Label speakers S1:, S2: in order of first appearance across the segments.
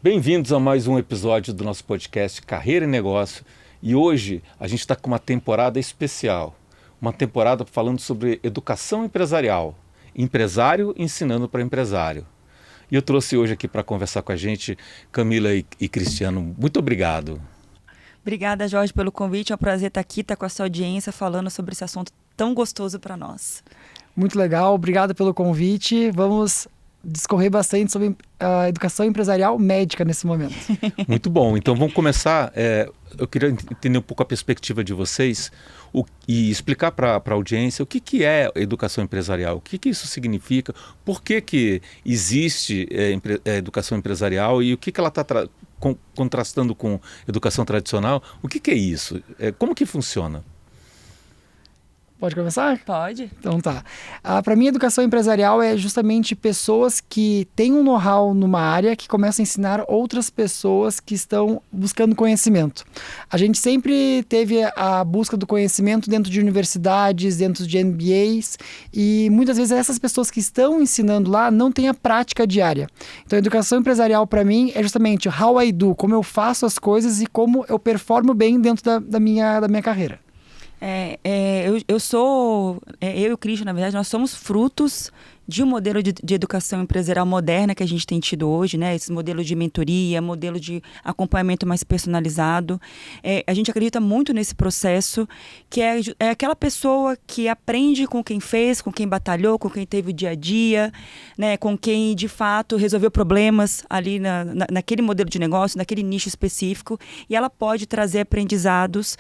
S1: Bem-vindos a mais um episódio do nosso podcast Carreira e Negócio. E hoje a gente está com uma temporada especial. Uma temporada falando sobre educação empresarial. Empresário ensinando para empresário. E eu trouxe hoje aqui para conversar com a gente Camila e Cristiano. Muito obrigado.
S2: Obrigada, Jorge, pelo convite. É um prazer estar aqui, estar com a sua audiência, falando sobre esse assunto tão gostoso para nós.
S3: Muito legal, obrigado pelo convite. Vamos discorrer bastante sobre a educação empresarial médica nesse momento.
S1: Muito bom. Então vamos começar. Eu queria entender um pouco a perspectiva de vocês e explicar para a audiência o que é educação empresarial, o que isso significa, por que existe educação empresarial e o que ela está contrastando com educação tradicional. O que é isso? Como que funciona?
S3: Pode começar?
S2: Pode.
S3: Então tá. Para mim, educação empresarial é justamente pessoas que têm um know-how numa área que começam a ensinar outras pessoas que estão buscando conhecimento. A gente sempre teve a busca do conhecimento dentro de universidades, dentro de MBAs, e muitas vezes essas pessoas que estão ensinando lá não têm a prática diária. Então, a educação empresarial para mim é justamente how I do, como eu faço as coisas e como eu performo bem dentro da minha carreira.
S2: Eu e o Christian, na verdade, nós somos frutos de um modelo de educação empresarial moderna que a gente tem tido hoje, né? Esse modelo de mentoria, modelo de acompanhamento mais personalizado. A gente acredita muito nesse processo, que é aquela pessoa que aprende com quem fez, com quem batalhou, com quem teve o dia a dia, né? Com quem, de fato, resolveu problemas ali naquele modelo de negócio, naquele nicho específico, e ela pode trazer aprendizados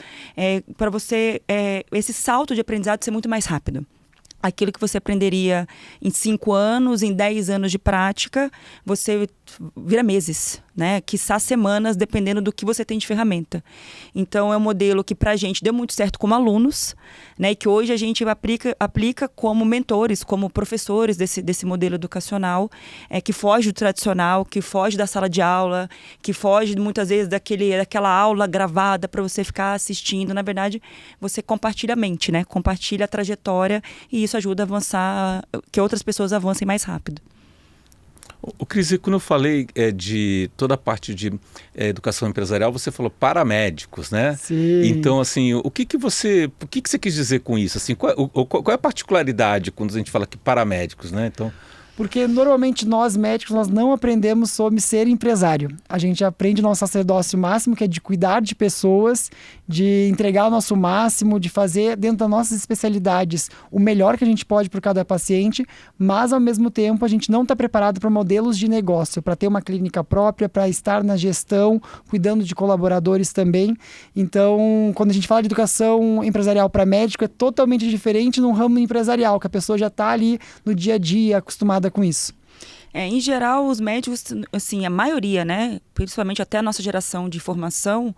S2: para você, esse salto de aprendizado ser muito mais rápido. Aquilo que você aprenderia em 5 anos, em 10 anos de prática, você vira meses, né? Quiçá semanas, dependendo do que você tem de ferramenta. Então, é um modelo que pra gente deu muito certo como alunos, né? E que hoje a gente aplica como mentores, como professores desse modelo educacional, que foge do tradicional, que foge da sala de aula, que foge muitas vezes daquela aula gravada para você ficar assistindo. Na verdade, você compartilha a mente, né? Compartilha a trajetória, e isso ajuda a avançar, que outras pessoas avancem mais rápido.
S1: O Cris, quando eu falei de toda a parte de educação empresarial, você falou paramédicos, né?
S3: Sim.
S1: Então, assim, o que você quis dizer com isso? Assim, qual é a particularidade quando a gente fala que paramédicos, né? Então...
S3: Porque normalmente nós médicos nós não aprendemos sobre ser empresário. A gente aprende nosso sacerdócio máximo, que é de cuidar de pessoas, de entregar o nosso máximo, de fazer dentro das nossas especialidades o melhor que a gente pode para cada paciente, mas ao mesmo tempo a gente não está preparado para modelos de negócio, para ter uma clínica própria, para estar na gestão, cuidando de colaboradores também. Então, quando a gente fala de educação empresarial para médico, é totalmente diferente num ramo empresarial, que a pessoa já está ali no dia a dia, acostumada com isso.
S2: Em geral, os médicos, assim, a maioria, né, principalmente até a nossa geração de formação,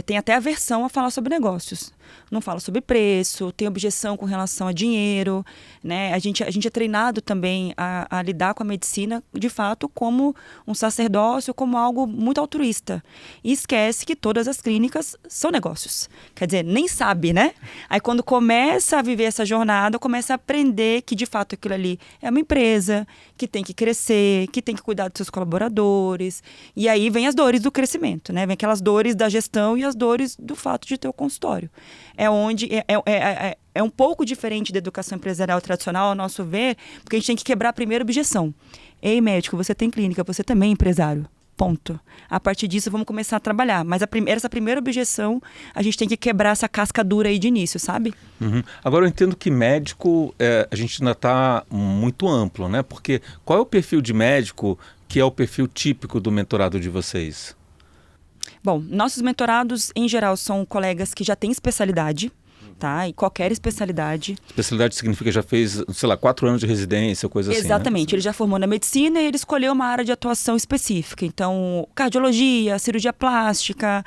S2: tem até aversão a falar sobre negócios. Não fala sobre preço, tem objeção com relação a dinheiro, né? A gente é treinado também a lidar com a medicina, de fato, como um sacerdócio, como algo muito altruísta. E esquece que todas as clínicas são negócios. Quer dizer, nem sabe, né? Aí quando começa a viver essa jornada, começa a aprender que, de fato, aquilo ali é uma empresa, que tem que crescer, que tem que cuidar dos seus colaboradores. E aí vem as dores do crescimento, né? Vem aquelas dores da gestão e as dores do fato de ter o consultório. É um pouco diferente da educação empresarial tradicional, ao nosso ver, porque a gente tem que quebrar a primeira objeção. Ei, médico, você tem clínica, você também é empresário. Ponto. A partir disso, vamos começar a trabalhar. Mas essa primeira objeção, a gente tem que quebrar essa casca dura aí de início, sabe?
S1: Uhum. Agora, eu entendo que médico, a gente ainda está muito amplo, né? Porque qual é o perfil de médico que é o perfil típico do mentorado de vocês?
S2: Bom, nossos mentorados, em geral, são colegas que já têm especialidade, tá? E qualquer especialidade.
S1: Especialidade significa já fez, sei lá, 4 anos de residência, coisa assim,
S2: Exatamente.
S1: né?
S2: Ele já formou na medicina e ele escolheu uma área de atuação específica. Então, cardiologia, cirurgia plástica,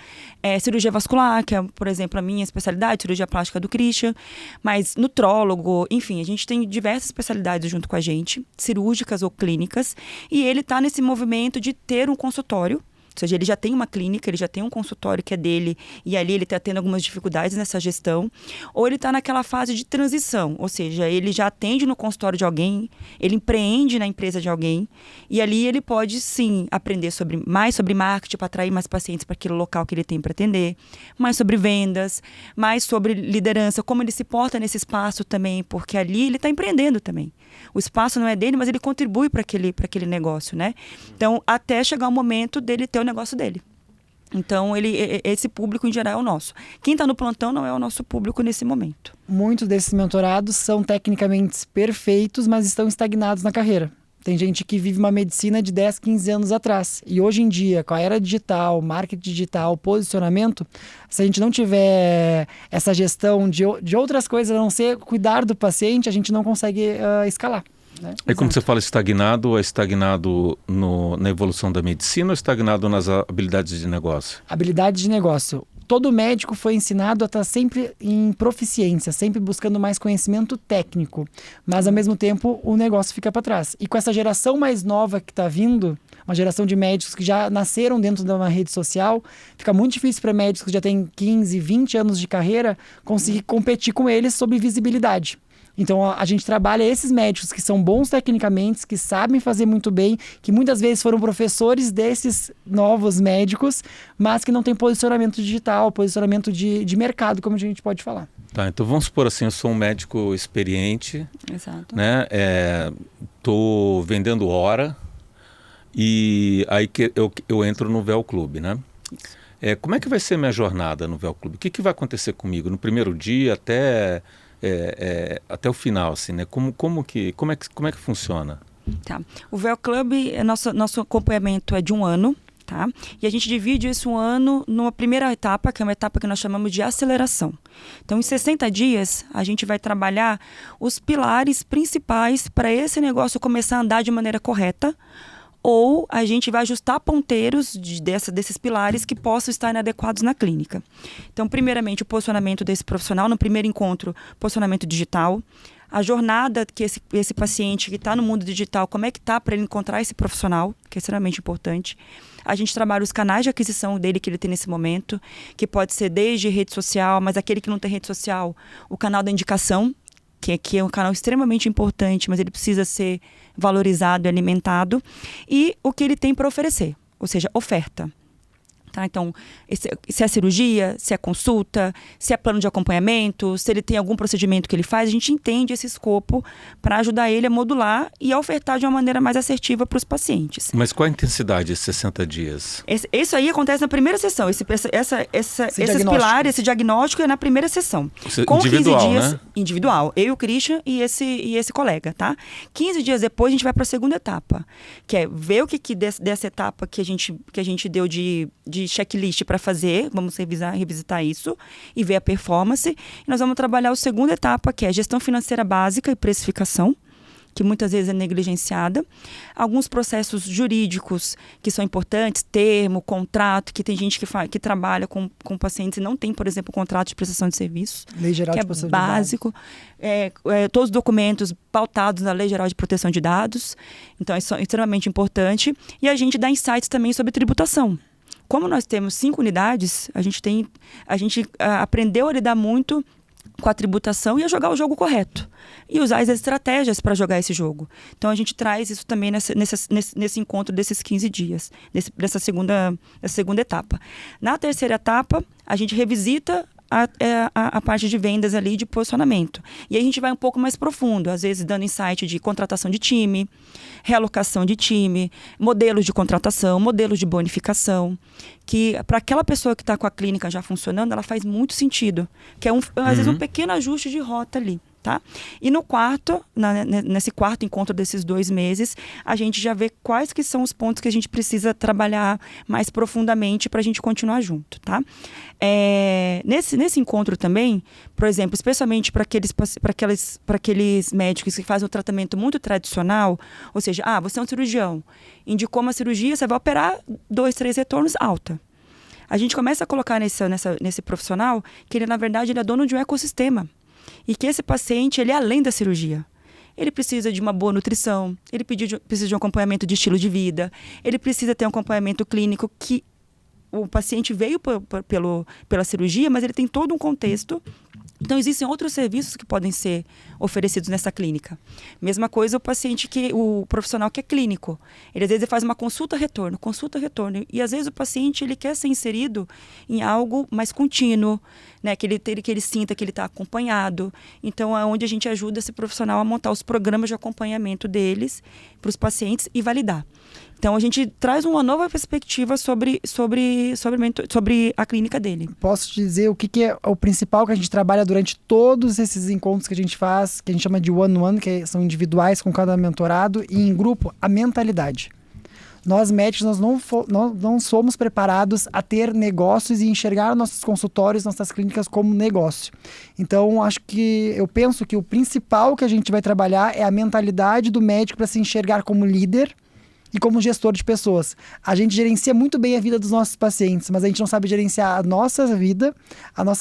S2: cirurgia vascular, que é, por exemplo, a minha especialidade, cirurgia plástica do Christian, mas nutrólogo, enfim, a gente tem diversas especialidades junto com a gente, cirúrgicas ou clínicas, e ele está nesse movimento de ter um consultório seja, ele já tem uma clínica, ele já tem um consultório que é dele, e ali ele está tendo algumas dificuldades nessa gestão, ou ele está naquela fase de transição, ou seja, ele já atende no consultório de alguém, ele empreende na empresa de alguém, e ali ele pode, sim, aprender mais sobre marketing para atrair mais pacientes para aquele local que ele tem para atender, mais sobre vendas, mais sobre liderança, como ele se porta nesse espaço também, porque ali ele está empreendendo também. O espaço não é dele, mas ele contribui para aquele negócio, né? Então, até chegar o momento dele ter o negócio dele. Então, esse público, em geral, é o nosso. Quem está no plantão não é o nosso público nesse momento.
S3: Muitos desses mentorados são tecnicamente perfeitos, mas estão estagnados na carreira. Tem gente que vive uma medicina de 10, 15 anos atrás. E hoje em dia, com a era digital, marketing digital, posicionamento, se a gente não tiver essa gestão de outras coisas a não ser cuidar do paciente, a gente não consegue escalar. Né?
S1: E como você fala estagnado, é estagnado na evolução da medicina ou estagnado nas habilidades de negócio?
S3: Habilidades de negócio. Todo médico foi ensinado a estar sempre em proficiência, sempre buscando mais conhecimento técnico. Mas, ao mesmo tempo, o negócio fica para trás. E com essa geração mais nova que está vindo, uma geração de médicos que já nasceram dentro de uma rede social, fica muito difícil para médicos que já têm 15, 20 anos de carreira conseguir competir com eles sobre visibilidade. Então, a gente trabalha esses médicos que são bons tecnicamente, que sabem fazer muito bem, que muitas vezes foram professores desses novos médicos, mas que não tem posicionamento digital, posicionamento de mercado, como a gente pode falar.
S1: Tá, então vamos supor assim, eu sou um médico experiente,
S2: Exato.
S1: né? Tô vendendo hora e aí que eu entro no Véu Clube, né? Como é que vai ser minha jornada no Véu Clube? O que vai acontecer comigo no primeiro dia até o final, assim, né? Como é que funciona?
S2: Tá. O Véu Club, nosso acompanhamento é de 1 ano, tá? E a gente divide esse 1 ano numa primeira etapa, que é uma etapa que nós chamamos de aceleração. Então, em 60 dias, a gente vai trabalhar os pilares principais para esse negócio começar a andar de maneira correta, ou a gente vai ajustar ponteiros desses pilares que possam estar inadequados na clínica. Então, primeiramente, o posicionamento desse profissional. No primeiro encontro, posicionamento digital. A jornada que esse paciente que está no mundo digital, como é que está para ele encontrar esse profissional, que é extremamente importante. A gente trabalha os canais de aquisição dele que ele tem nesse momento, que pode ser desde rede social, mas aquele que não tem rede social, o canal da indicação, que é um canal extremamente importante, mas ele precisa ser valorizado e alimentado, e o que ele tem para oferecer, ou seja, oferta. Tá? Então, se é cirurgia, se é consulta, se é plano de acompanhamento, se ele tem algum procedimento que ele faz, a gente entende esse escopo para ajudar ele a modular e a ofertar de uma maneira mais assertiva para os pacientes.
S1: Mas qual a intensidade desses 60 dias?
S2: Isso aí acontece na primeira sessão. Esses pilares, esse diagnóstico é na primeira sessão.
S1: Com individual,
S2: 15 dias,
S1: né?
S2: Individual. Eu, o Christian e esse colega, tá? 15 dias depois, a gente vai para a segunda etapa, que é ver o que dessa etapa que a gente deu de checklist para fazer, vamos revisitar isso e ver a performance. E nós vamos trabalhar a segunda etapa, que é gestão financeira básica e precificação, que muitas vezes é negligenciada. Alguns processos jurídicos que são importantes, termo, contrato, que tem gente que trabalha com pacientes e não tem, por exemplo, contrato de prestação de serviços.
S3: Lei Geral
S2: de
S3: Proteção
S2: de Dados. Básico. Todos os documentos pautados na Lei Geral de Proteção de Dados. Então, isso é extremamente importante. E a gente dá insights também sobre tributação. Como nós temos 5 unidades, a gente aprendeu a lidar muito com a tributação e a jogar o jogo correto. E usar as estratégias para jogar esse jogo. Então, a gente traz isso também nesse encontro desses 15 dias, nessa segunda etapa. Na terceira etapa, a gente revisita a parte de vendas ali, de posicionamento. E aí a gente vai um pouco mais profundo, às vezes dando insight de contratação de time, realocação de time, modelos de contratação, modelos de bonificação, que para aquela pessoa que está com a clínica já funcionando, ela faz muito sentido, que é às vezes um pequeno ajuste de rota ali. Tá? E no nesse quarto encontro desses 2 meses, a gente já vê quais que são os pontos que a gente precisa trabalhar mais profundamente para a gente continuar junto. Tá? Nesse encontro também, por exemplo, especialmente para aqueles médicos que fazem um tratamento muito tradicional, ou seja, você é um cirurgião, indicou uma cirurgia, você vai operar 2, 3 retornos, alta. A gente começa a colocar nesse profissional que ele, na verdade, ele é dono de um ecossistema. E que esse paciente, ele é além da cirurgia. ele precisa de uma boa nutrição, ele precisa de um acompanhamento de estilo de vida, ele precisa ter um acompanhamento clínico que o paciente veio pela cirurgia, mas ele tem todo um contexto. Então, existem outros serviços que podem ser oferecidos nessa clínica. Mesma coisa o profissional que é clínico. Ele, às vezes, faz uma consulta-retorno. E, às vezes, o paciente ele quer ser inserido em algo mais contínuo, né? Que ele sinta que ele está acompanhado. Então, é onde a gente ajuda esse profissional a montar os programas de acompanhamento deles para os pacientes e validar. Então, a gente traz uma nova perspectiva sobre a clínica dele.
S3: Posso te dizer o que é o principal que a gente trabalha durante todos esses encontros que a gente faz, que a gente chama de one-on-one, que são individuais com cada mentorado, e em grupo, a mentalidade. Nós médicos, nós não somos preparados a ter negócios e enxergar nossos consultórios, nossas clínicas como negócio. Então, eu penso que o principal que a gente vai trabalhar é a mentalidade do médico para se enxergar como líder e como gestor de pessoas. A gente gerencia muito bem a vida dos nossos pacientes, mas a gente não sabe gerenciar a nossa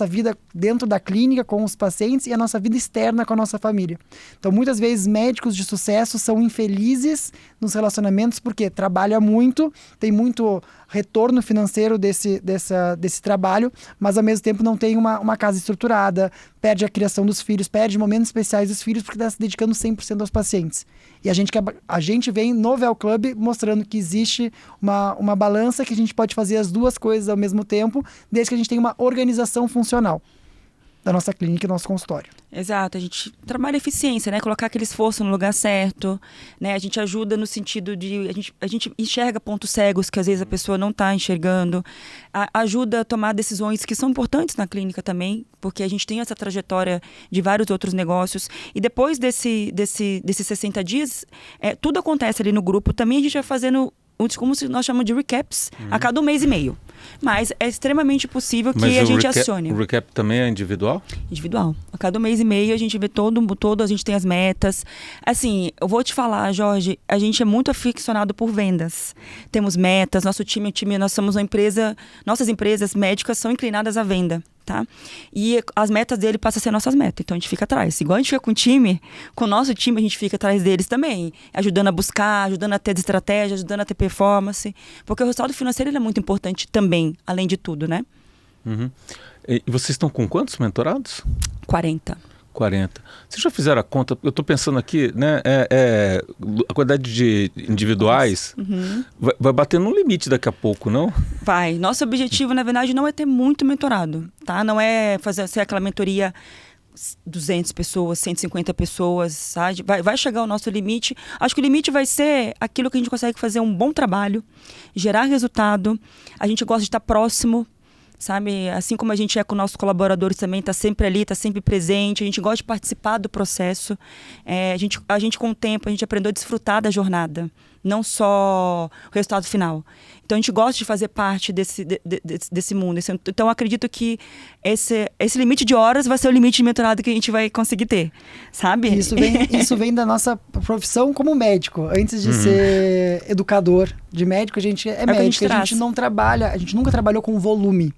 S3: vida dentro da clínica com os pacientes e a nossa vida externa com a nossa família. Então, muitas vezes, médicos de sucesso são infelizes nos relacionamentos porque trabalha muito, tem muito retorno financeiro desse trabalho, mas ao mesmo tempo não tem uma casa estruturada, perde a criação dos filhos, perde momentos especiais dos filhos porque está se dedicando 100% aos pacientes. E a gente vem no Véu Club mostrando que existe uma balança que a gente pode fazer as duas coisas ao mesmo tempo, desde que a gente tenha uma organização funcional da nossa clínica e nosso consultório.
S2: Exato, a gente trabalha eficiência, né? Colocar aquele esforço no lugar certo, né? A gente ajuda no sentido de... A gente enxerga pontos cegos que às vezes a pessoa não está enxergando. Ajuda a tomar decisões que são importantes na clínica também, porque a gente tem essa trajetória de vários outros negócios. E depois desses 60 dias, tudo acontece ali no grupo. Também a gente vai fazendo, como nós chamamos de recaps, a cada 1 mês e meio. Mas é extremamente possível que a gente acione.
S1: O recap também é individual?
S2: Individual. A cada 1 mês e meio a gente vê todo, a gente tem as metas. Assim, eu vou te falar, Jorge, a gente é muito aficionado por vendas. Temos metas, nosso time, nós somos uma empresa, nossas empresas médicas são inclinadas à venda. Tá? E as metas dele passam a ser nossas metas, então a gente fica atrás. Igual a gente fica com o time, com o nosso time a gente fica atrás deles também, ajudando a buscar, ajudando a ter estratégia, ajudando a ter performance, porque o resultado financeiro ele é muito importante também, além de tudo, né?
S1: Uhum. E vocês estão com quantos mentorados?
S2: 40.
S1: Vocês já fizeram a conta? Eu estou pensando aqui, né? A quantidade de individuais vai bater no limite daqui a pouco, não?
S2: Vai. Nosso objetivo, na verdade, não é ter muito mentorado, tá? Não é ser aquela mentoria 200 pessoas, 150 pessoas, sabe? Vai chegar ao nosso limite. Acho que o limite vai ser aquilo que a gente consegue fazer um bom trabalho, gerar resultado. A gente gosta de estar próximo, sabe? Assim como a gente é com nossos colaboradores também, está sempre ali, está sempre presente. A gente gosta de participar do processo. A gente, com o tempo, a gente aprendeu a desfrutar da jornada, não só o resultado final. Então, a gente gosta de fazer parte desse mundo. Então, acredito que esse limite de horas vai ser o limite de mentorado que a gente vai conseguir ter, sabe?
S3: Isso vem da nossa profissão como médico. Antes de ser educador de médico, a gente é médico. A gente não trabalha, a gente nunca trabalhou com volume.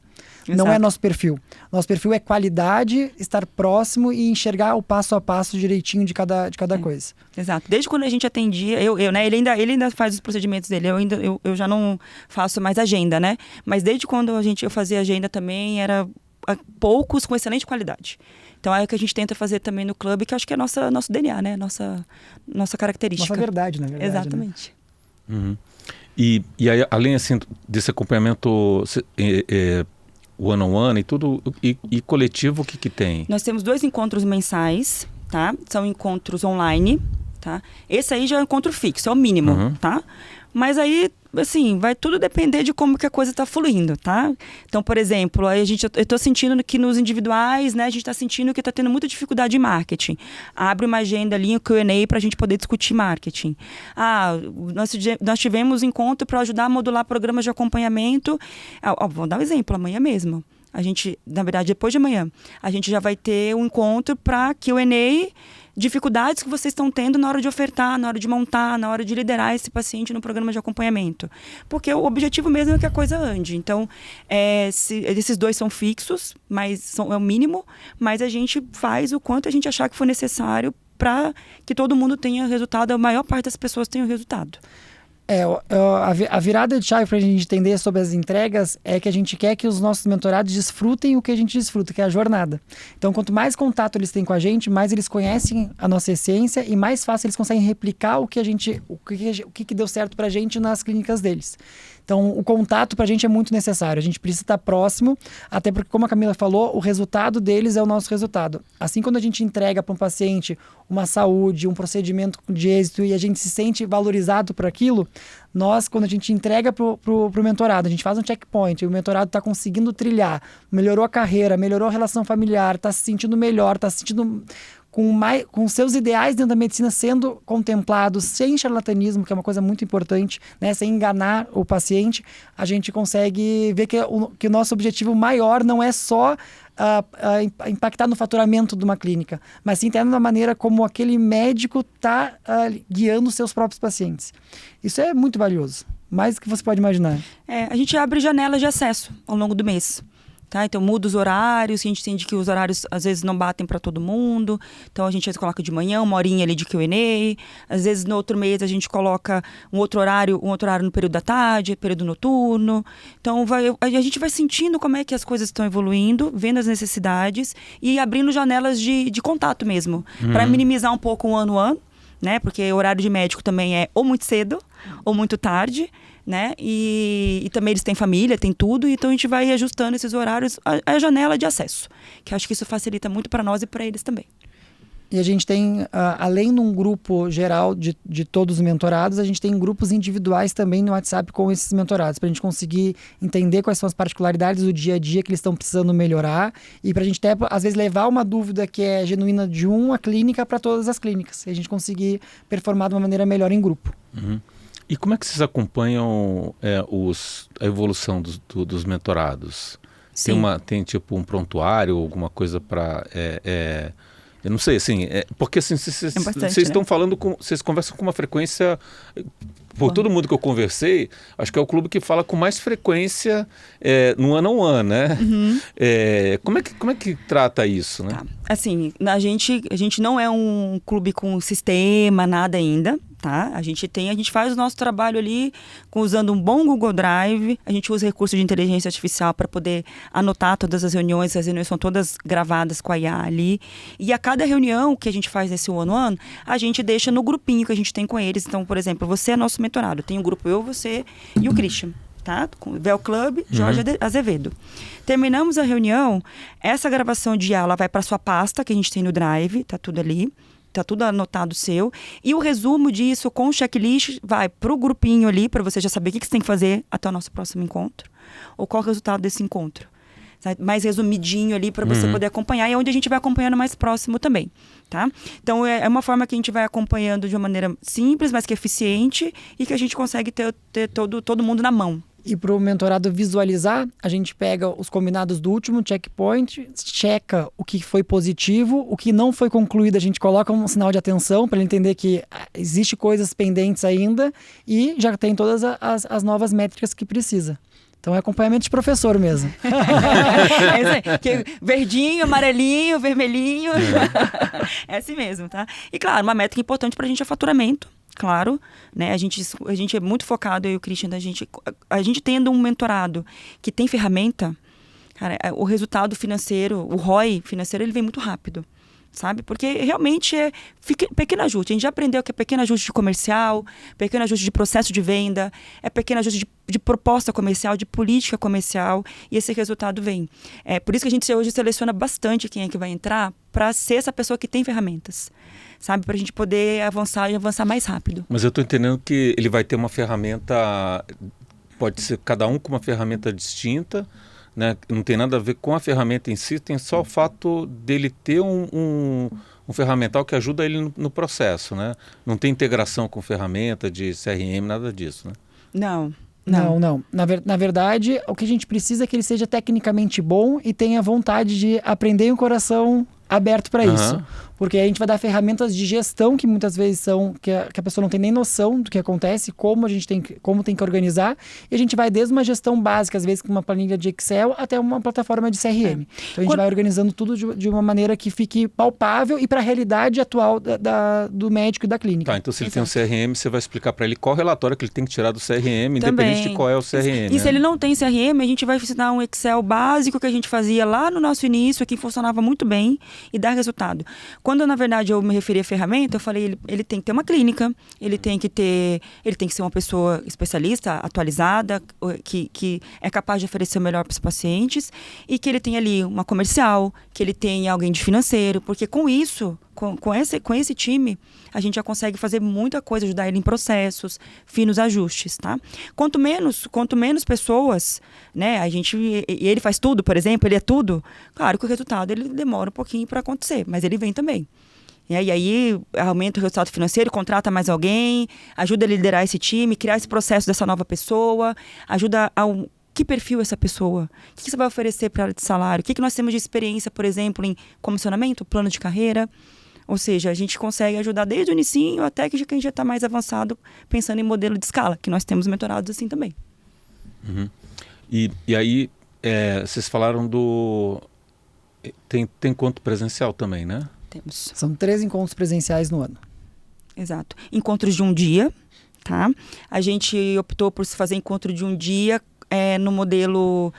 S3: Exato. Não é nosso perfil. Nosso perfil é qualidade, estar próximo e enxergar o passo a passo direitinho de cada coisa.
S2: Exato. Desde quando a gente atendia, né? Ele ainda faz os procedimentos dele. Eu já não faço mais agenda, né? Mas desde quando eu fazia agenda também, era poucos com excelente qualidade. Então é o que a gente tenta fazer também no clube, que acho que é nosso DNA, né? Nossa característica.
S3: Nossa verdade, na verdade.
S2: Exatamente.
S1: Né? Uhum. E aí, além assim, desse acompanhamento one-on-one e tudo, e coletivo, o que tem?
S2: Nós temos 2 encontros mensais, tá? São encontros online, tá? Esse aí já é um encontro fixo, é o mínimo, tá? Mas aí, assim, vai tudo depender de como que a coisa está fluindo, tá? Então, por exemplo, eu estou sentindo que nos individuais, né, a gente está sentindo que está tendo muita dificuldade em marketing. Abre uma agenda ali, um Q&A para a gente poder discutir marketing. Nós tivemos encontro para ajudar a modular programas de acompanhamento. Vou dar um exemplo, amanhã mesmo. A gente, na verdade, depois de amanhã, a gente já vai ter um encontro para Q&A, dificuldades que vocês estão tendo na hora de ofertar, na hora de montar, na hora de liderar esse paciente no programa de acompanhamento. Porque o objetivo mesmo é que a coisa ande. Então, esses 2 são fixos, mas é o mínimo, mas a gente faz o quanto a gente achar que for necessário para que todo mundo tenha resultado, a maior parte das pessoas tenha o resultado.
S3: A virada de chave para a gente entender sobre as entregas é que a gente quer que os nossos mentorados desfrutem o que a gente desfruta, que é a jornada. Então, quanto mais contato eles têm com a gente, mais eles conhecem a nossa essência e mais fácil eles conseguem replicar o que deu certo para a gente nas clínicas deles. Então, o contato para a gente é muito necessário. A gente precisa estar próximo, até porque, como a Camila falou, o resultado deles é o nosso resultado. Assim, quando a gente entrega para um paciente uma saúde, um procedimento de êxito e a gente se sente valorizado por aquilo, nós, quando a gente entrega pro mentorado, a gente faz um checkpoint e o mentorado está conseguindo trilhar, melhorou a carreira, melhorou a relação familiar, está se sentindo melhor, está se sentindo com seus ideais dentro da medicina sendo contemplados, sem charlatanismo, que é uma coisa muito importante, né? Sem enganar o paciente, a gente consegue ver que o nosso objetivo maior não é só impactar no faturamento de uma clínica, mas sim até na maneira como aquele médico está guiando os seus próprios pacientes. Isso é muito valioso, mais do que você pode imaginar.
S2: A gente abre janelas de acesso ao longo do mês. Tá? Então muda os horários, a gente entende que os horários às vezes não batem para todo mundo, então a gente coloca de manhã, uma horinha ali de Q&A, às vezes no outro mês a gente coloca um outro horário no período da tarde, período noturno, então a gente vai sentindo como é que as coisas estão evoluindo, vendo as necessidades e abrindo janelas de contato mesmo, para minimizar um pouco o ano, né? Porque o horário de médico também é ou muito cedo ou muito tarde, né? E também eles têm família, tem tudo, então a gente vai ajustando esses horários, a janela de acesso, que acho que isso facilita muito para nós e para eles também.
S3: E a gente tem, além de um grupo geral de todos os mentorados, a gente tem grupos individuais também no WhatsApp com esses mentorados, para a gente conseguir entender quais são as particularidades do dia a dia que eles estão precisando melhorar e para a gente até, às vezes, levar uma dúvida que é genuína de uma clínica para todas as clínicas, e a gente conseguir performar de uma maneira melhor em grupo.
S1: Uhum. E como é que vocês acompanham a evolução dos mentorados? Tem tipo um prontuário, alguma coisa para... eu não sei, assim, porque assim, vocês estão falando vocês conversam com uma frequência, por todo mundo que eu conversei, acho que é o clube que fala com mais frequência no one-on-one, né?
S2: Uhum.
S1: Como é que trata isso, né?
S2: Tá. Assim, a gente não é um clube com sistema, nada ainda, tá? A gente faz o nosso trabalho ali usando um bom Google Drive, a gente usa recurso de inteligência artificial para poder anotar todas as reuniões são todas gravadas com a IA ali, e a cada reunião que a gente faz nesse one-on-one, a gente deixa no grupinho que a gente tem com eles. Então, por exemplo, você é nosso mentorado, tem um grupo eu, você e o Christian. Tá? Com o Vel Club, Jorge Azevedo. Terminamos a reunião, essa gravação de aula vai para sua pasta que a gente tem no Drive, tá tudo ali, tá tudo anotado seu, e o resumo disso com o checklist vai pro grupinho ali, para você já saber o que você tem que fazer até o nosso próximo encontro, ou qual é o resultado desse encontro. Mais resumidinho ali para você poder acompanhar, e é onde a gente vai acompanhando mais próximo também, tá? Então é uma forma que a gente vai acompanhando de uma maneira simples, mas que é eficiente e que a gente consegue ter todo mundo na mão.
S3: E para o mentorado visualizar, a gente pega os combinados do último checkpoint, checa o que foi positivo, o que não foi concluído, a gente coloca um sinal de atenção para ele entender que existe coisas pendentes ainda e já tem todas as novas métricas que precisa. Então é acompanhamento de professor mesmo.
S2: É isso aí. Verdinho, amarelinho, vermelhinho. É assim mesmo, tá? E claro, uma métrica importante para a gente é faturamento. Claro, né? A gente é muito focado, eu e o Christian, a gente tendo um mentorado que tem ferramenta, cara, o resultado financeiro, o ROI financeiro, ele vem muito rápido, sabe? Porque realmente é pequeno ajuste. A gente já aprendeu que é pequeno ajuste de comercial, pequeno ajuste de processo de venda, é pequeno ajuste de proposta comercial, de política comercial, e esse resultado vem. Por isso que a gente hoje seleciona bastante quem é que vai entrar para ser essa pessoa que tem ferramentas, sabe? Para a gente poder avançar e avançar mais rápido.
S1: Mas eu estou entendendo que ele vai ter uma ferramenta, pode ser cada um com uma ferramenta distinta, né? Não tem nada a ver com a ferramenta em si, tem só o fato dele ter um ferramental que ajuda ele no processo, né? Não tem integração com ferramenta de CRM, nada disso, né?
S2: Não.
S3: Na verdade, o que a gente precisa é que ele seja tecnicamente bom e tenha vontade de aprender e um coração aberto para isso. porque a gente vai dar ferramentas de gestão que muitas vezes são que a pessoa não tem nem noção do que acontece, como tem que organizar, e a gente vai desde uma gestão básica, às vezes com uma planilha de Excel, até uma plataforma de CRM. Então a gente vai organizando tudo de uma maneira que fique palpável e para a realidade atual do médico e da clínica.
S1: Tá, então se ele tem um CRM, você vai explicar para ele qual relatório que ele tem que tirar do CRM, independente de qual é o CRM.
S2: E se ele não tem CRM, a gente vai ensinar um Excel básico que a gente fazia lá no nosso início, que funcionava muito bem e dá resultado. Quando, na verdade, eu me referi à ferramenta, eu falei, ele tem que ter uma clínica, ele tem que ser uma pessoa especialista, atualizada, que é capaz de oferecer o melhor para os pacientes, e que ele tenha ali uma comercial, que ele tenha alguém de financeiro, porque com isso, com esse time, a gente já consegue fazer muita coisa, ajudar ele em processos, finos ajustes, tá? Quanto menos pessoas, né, e ele faz tudo, por exemplo, ele é tudo, claro que o resultado ele demora um pouquinho para acontecer, mas ele vem também. E aí aumenta o resultado financeiro, contrata mais alguém, ajuda a liderar esse time, criar esse processo dessa nova pessoa, ajuda que perfil essa pessoa? O que você vai oferecer para ela de salário? O que nós temos de experiência, por exemplo, em comissionamento, plano de carreira? Ou seja, a gente consegue ajudar desde o inicinho até que a gente já está mais avançado, pensando em modelo de escala, que nós temos mentorados assim também.
S1: Uhum. E aí, vocês falaram do... Tem encontro presencial também, né?
S2: Temos.
S3: São 3 encontros presenciais no ano.
S2: Exato. Encontros de um dia, tá? A gente optou por fazer encontro de um dia no modelo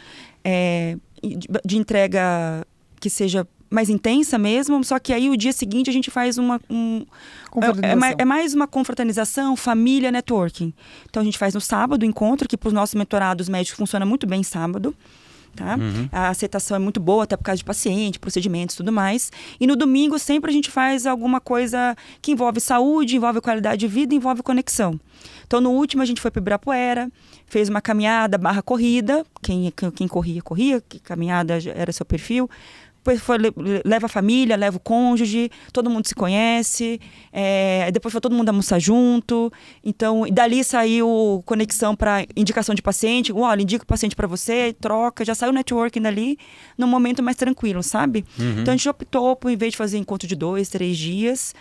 S2: de entrega que seja mais intensa mesmo, só que aí o dia seguinte a gente faz é mais uma confraternização, família, networking. Então a gente faz no sábado o encontro, que para os nossos mentorados médicos funciona muito bem sábado. Tá? Uhum. A aceitação é muito boa, até por causa de paciente, procedimentos e tudo mais. E no domingo sempre a gente faz alguma coisa que envolve saúde, envolve qualidade de vida, envolve conexão. Então no último a gente foi para Ibirapuera, fez uma caminhada / corrida, quem corria, que caminhada era seu perfil. Depois leva a família, leva o cônjuge, todo mundo se conhece, depois foi todo mundo almoçar junto. Então, dali saiu conexão para indicação de paciente. Olha, indica o paciente para você, troca, já saiu o networking dali num momento mais tranquilo, sabe? Uhum. Então, a gente optou por, em vez de fazer encontro de 2, 3 dias,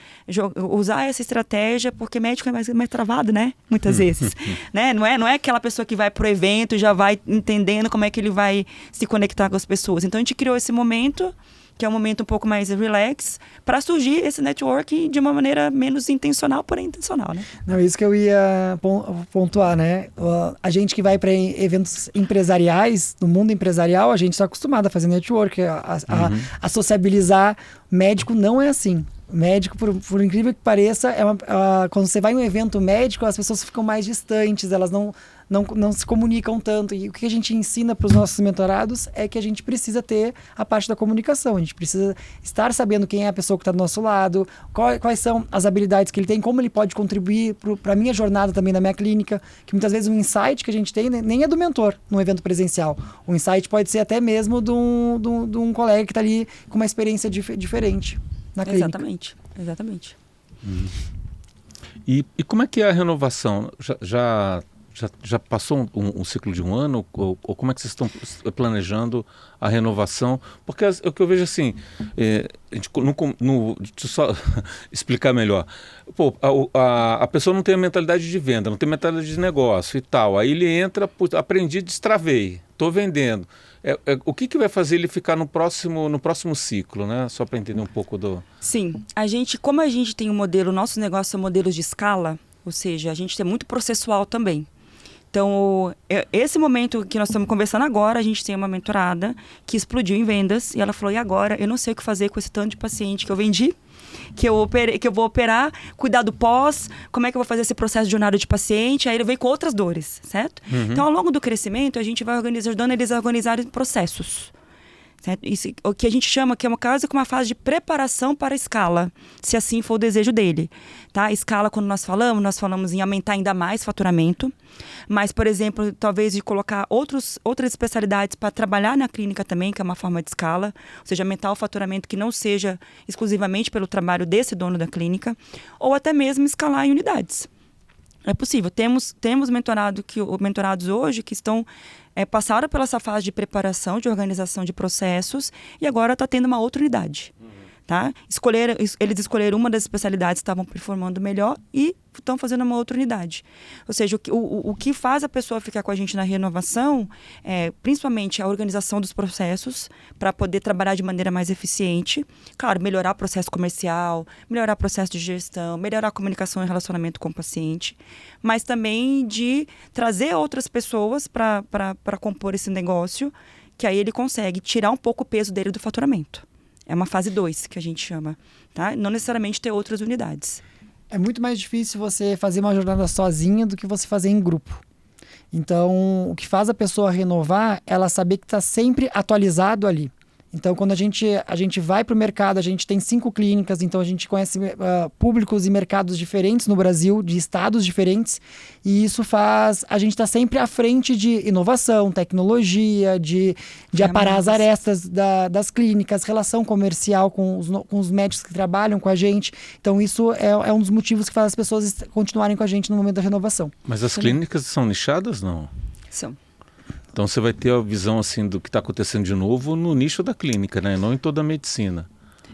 S2: usar essa estratégia, porque médico é mais travado, né? Muitas vezes. Né? Não é aquela pessoa que vai pro evento e já vai entendendo como é que ele vai se conectar com as pessoas. Então, a gente criou esse momento, que é um momento um pouco mais relax, para surgir esse networking de uma maneira menos intencional, porém intencional, né?
S3: Não, isso que eu ia pontuar, né? A gente que vai para eventos empresariais, no mundo empresarial, a gente está acostumado a fazer networking, a sociabilizar. Médico não é assim. Médico, por incrível que pareça, quando você vai em um evento médico, as pessoas ficam mais distantes, elas não se comunicam tanto. E o que a gente ensina para os nossos mentorados é que a gente precisa ter a parte da comunicação. A gente precisa estar sabendo quem é a pessoa que está do nosso lado, quais são as habilidades que ele tem, como ele pode contribuir para a minha jornada também na minha clínica. Que muitas vezes um insight que a gente tem nem é do mentor num evento presencial. O insight pode ser até mesmo de um colega que está ali com uma experiência diferente na clínica.
S2: Exatamente.
S1: E como é que é a renovação? Já passou um ciclo de um ano? Ou como é que vocês estão planejando a renovação? Porque o que eu vejo assim, deixa eu só explicar melhor. Pô, a pessoa não tem a mentalidade de venda, não tem mentalidade de negócio e tal. Aí ele entra, aprendi, destravei, estou vendendo. O que vai fazer ele ficar no próximo ciclo, né? Só para entender um pouco do...
S2: Sim, como a gente tem um modelo, nosso negócio é modelos de escala, ou seja, a gente é muito processual também. Então, esse momento que nós estamos conversando agora, a gente tem uma mentorada que explodiu em vendas e ela falou, e agora? Eu não sei o que fazer com esse tanto de paciente que eu vendi, que eu vou operar, cuidar do pós, como é que eu vou fazer esse processo de jornada de paciente, aí ele veio com outras dores, certo? Uhum. Então, ao longo do crescimento, a gente vai ajudando eles a organizarem processos. Certo? Isso, o que a gente chama que é uma fase de preparação para a escala, se assim for o desejo dele. Tá? Escala, quando nós falamos em aumentar ainda mais faturamento, mas, por exemplo, talvez de colocar outras especialidades para trabalhar na clínica também, que é uma forma de escala, ou seja, aumentar o faturamento que não seja exclusivamente pelo trabalho desse dono da clínica, ou até mesmo escalar em unidades. É possível. Temos mentorados hoje que passaram pela essa fase de preparação, de organização de processos, e agora está tendo uma outra unidade. Tá? Eles escolheram uma das especialidades que estavam performando melhor e estão fazendo uma outra unidade. Ou seja, o que faz a pessoa ficar com a gente na renovação é principalmente a organização dos processos para poder trabalhar de maneira mais eficiente. Claro, melhorar o processo comercial, melhorar o processo de gestão, melhorar a comunicação e relacionamento com o paciente, mas também de trazer outras pessoas para compor esse negócio, que aí ele consegue tirar um pouco o peso dele do faturamento. É uma fase 2 que a gente chama, tá? Não necessariamente ter outras unidades.
S3: É muito mais difícil você fazer uma jornada sozinha do que você fazer em grupo. Então, o que faz a pessoa renovar, é ela saber que está sempre atualizado ali. Então, quando a gente vai para o mercado, a gente tem 5 clínicas, então a gente conhece públicos e mercados diferentes no Brasil, de estados diferentes, e isso faz a gente estar sempre à frente de inovação, tecnologia, de aparar as arestas das clínicas, relação comercial com os médicos que trabalham com a gente. Então, isso é um dos motivos que faz as pessoas continuarem com a gente no momento da renovação.
S1: Mas as clínicas são nichadas, não?
S2: São.
S1: Então você vai ter a visão assim do que está acontecendo de novo no nicho da clínica, né? Não em toda a medicina.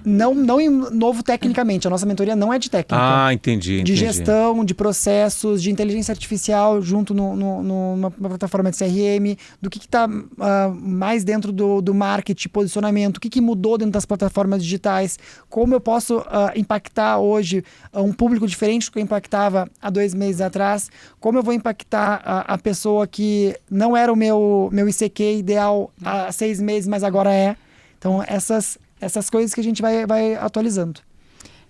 S3: Não em novo tecnicamente. A nossa mentoria não é de técnica.
S1: Ah, entendi.
S3: De gestão, de processos, de inteligência artificial junto numa plataforma de CRM, do que está mais dentro do marketing, posicionamento, o que mudou dentro das plataformas digitais, como eu posso impactar hoje um público diferente do que eu impactava há 2 meses atrás, como eu vou impactar a pessoa que não era o meu ICQ ideal há 6 meses, mas agora é. Então, essas coisas que a gente vai atualizando.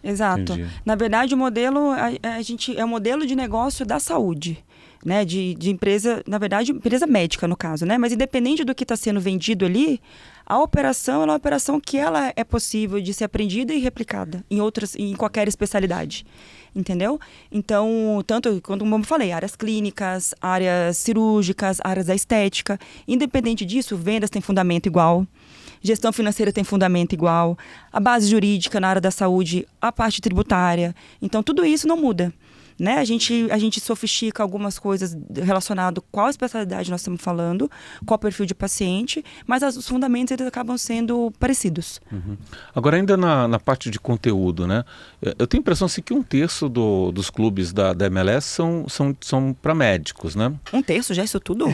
S2: Exato.
S1: Entendi.
S2: Na verdade, o modelo, a gente é um modelo de negócio da saúde, né? De empresa, na verdade, empresa médica, no caso, né? Mas independente do que está sendo vendido ali, a operação ela é uma operação que ela é possível de ser aprendida e replicada em qualquer especialidade. Entendeu? Então, tanto, como eu falei, áreas clínicas, áreas cirúrgicas, áreas da estética. Independente disso, vendas têm fundamento igual. Gestão financeira tem fundamento igual, a base jurídica na área da saúde, a parte tributária. Então, tudo isso não muda. Né? A gente sofistica algumas coisas relacionadas com qual especialidade nós estamos falando, qual perfil de paciente, mas os fundamentos eles acabam sendo parecidos.
S1: Uhum. Agora, ainda na parte de conteúdo, né? Eu tenho a impressão assim, que 1/3 dos clubes da MLS são para médicos, né?
S2: 1/3 já é isso tudo?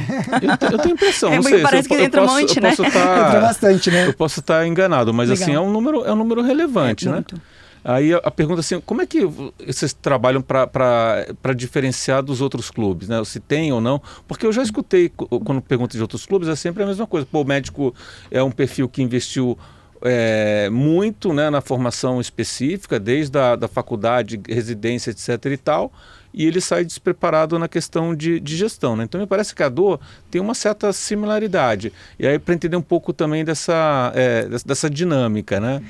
S1: Eu tenho a impressão, não sei.
S2: Parece que entra um monte, né?
S3: Entra bastante, né?
S1: Eu posso estar enganado, mas
S2: Legal.
S1: assim, é um número relevante, né?
S2: Muito.
S1: Aí a pergunta assim, como é que vocês trabalham para diferenciar dos outros clubes, né? Se tem ou não, porque eu já escutei, quando pergunto de outros clubes, é sempre a mesma coisa. Pô, o médico é um perfil que investiu muito, né, na formação específica, desde da faculdade, residência, etc. e tal, e ele sai despreparado na questão de gestão, né? Então me parece que a dor tem uma certa similaridade. E aí para entender um pouco também dessa dinâmica, né?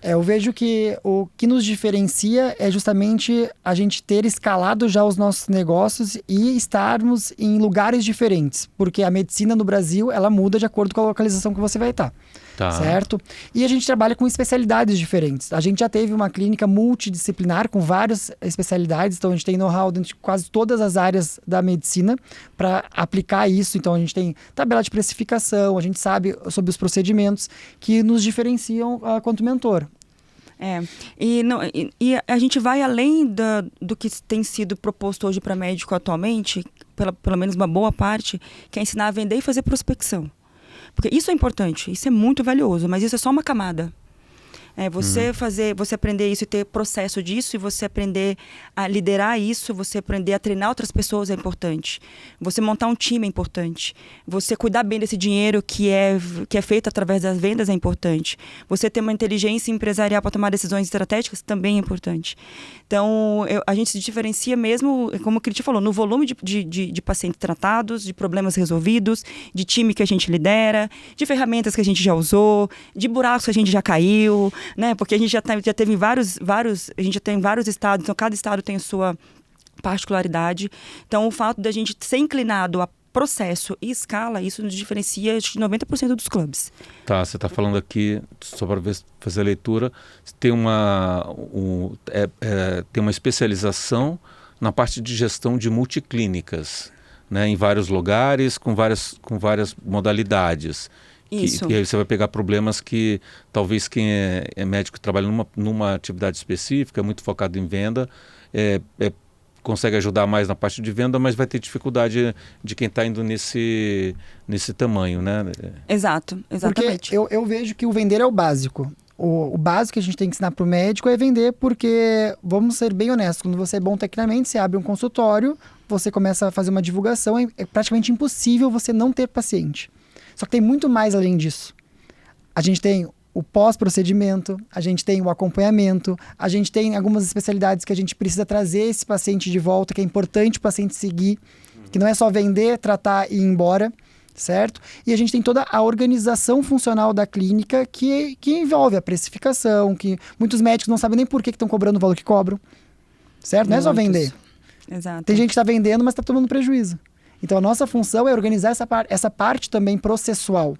S3: Eu vejo que o que nos diferencia é justamente a gente ter escalado já os nossos negócios e estarmos em lugares diferentes, porque a medicina no Brasil ela muda de acordo com a localização que você vai estar.
S1: Tá.
S3: Certo? E a gente trabalha com especialidades diferentes. A gente já teve uma clínica multidisciplinar com várias especialidades, então a gente tem know-how dentro de quase todas as áreas da medicina para aplicar isso. Então a gente tem tabela de precificação, a gente sabe sobre os procedimentos que nos diferenciam quanto mentor.
S2: E a gente vai além do que tem sido proposto hoje para médico atualmente, pelo menos uma boa parte, que é ensinar a vender e fazer prospecção. Porque isso é importante, isso é muito valioso, mas isso é só uma camada. Você aprender isso e ter processo disso, e você aprender a liderar isso, você aprender a treinar outras pessoas é importante. Você montar um time é importante. Você cuidar bem desse dinheiro que é feito através das vendas é importante. Você ter uma inteligência empresarial para tomar decisões estratégicas também é importante. Então, a gente se diferencia mesmo, como o Cristian falou, no volume de pacientes tratados, de problemas resolvidos, de time que a gente lidera, de ferramentas que a gente já usou, de buracos que a gente já caiu, né? Porque a gente já teve vários, a gente já tem vários estados, então cada estado tem a sua particularidade. Então, o fato da gente ser inclinado a processo e escala, isso nos diferencia de 90% dos clubes.
S1: Tá, você está falando aqui, só para fazer a leitura, tem tem uma especialização na parte de gestão de multiclínicas, né, em vários lugares, com várias modalidades.
S2: Isso.
S1: E aí você vai pegar problemas que talvez quem é médico que trabalha numa atividade específica, muito focado em venda, consegue ajudar mais na parte de venda, mas vai ter dificuldade de quem está indo nesse tamanho, né?
S2: Exato, exatamente.
S3: Porque eu vejo que o vender é o básico. O básico que a gente tem que ensinar para o médico é vender, porque, vamos ser bem honestos, quando você é bom tecnicamente, você abre um consultório, você começa a fazer uma divulgação, é praticamente impossível você não ter paciente. Só que tem muito mais além disso. A gente tem o pós-procedimento, a gente tem o acompanhamento, a gente tem algumas especialidades que a gente precisa trazer esse paciente de volta, que é importante o paciente seguir, que não é só vender, tratar e ir embora, certo? E a gente tem toda a organização funcional da clínica que envolve a precificação, que muitos médicos não sabem nem por que estão cobrando o valor que cobram, certo? Não é só vender.
S2: Exato.
S3: Tem gente que está vendendo, mas está tomando prejuízo. Então a nossa função é organizar essa parte também processual.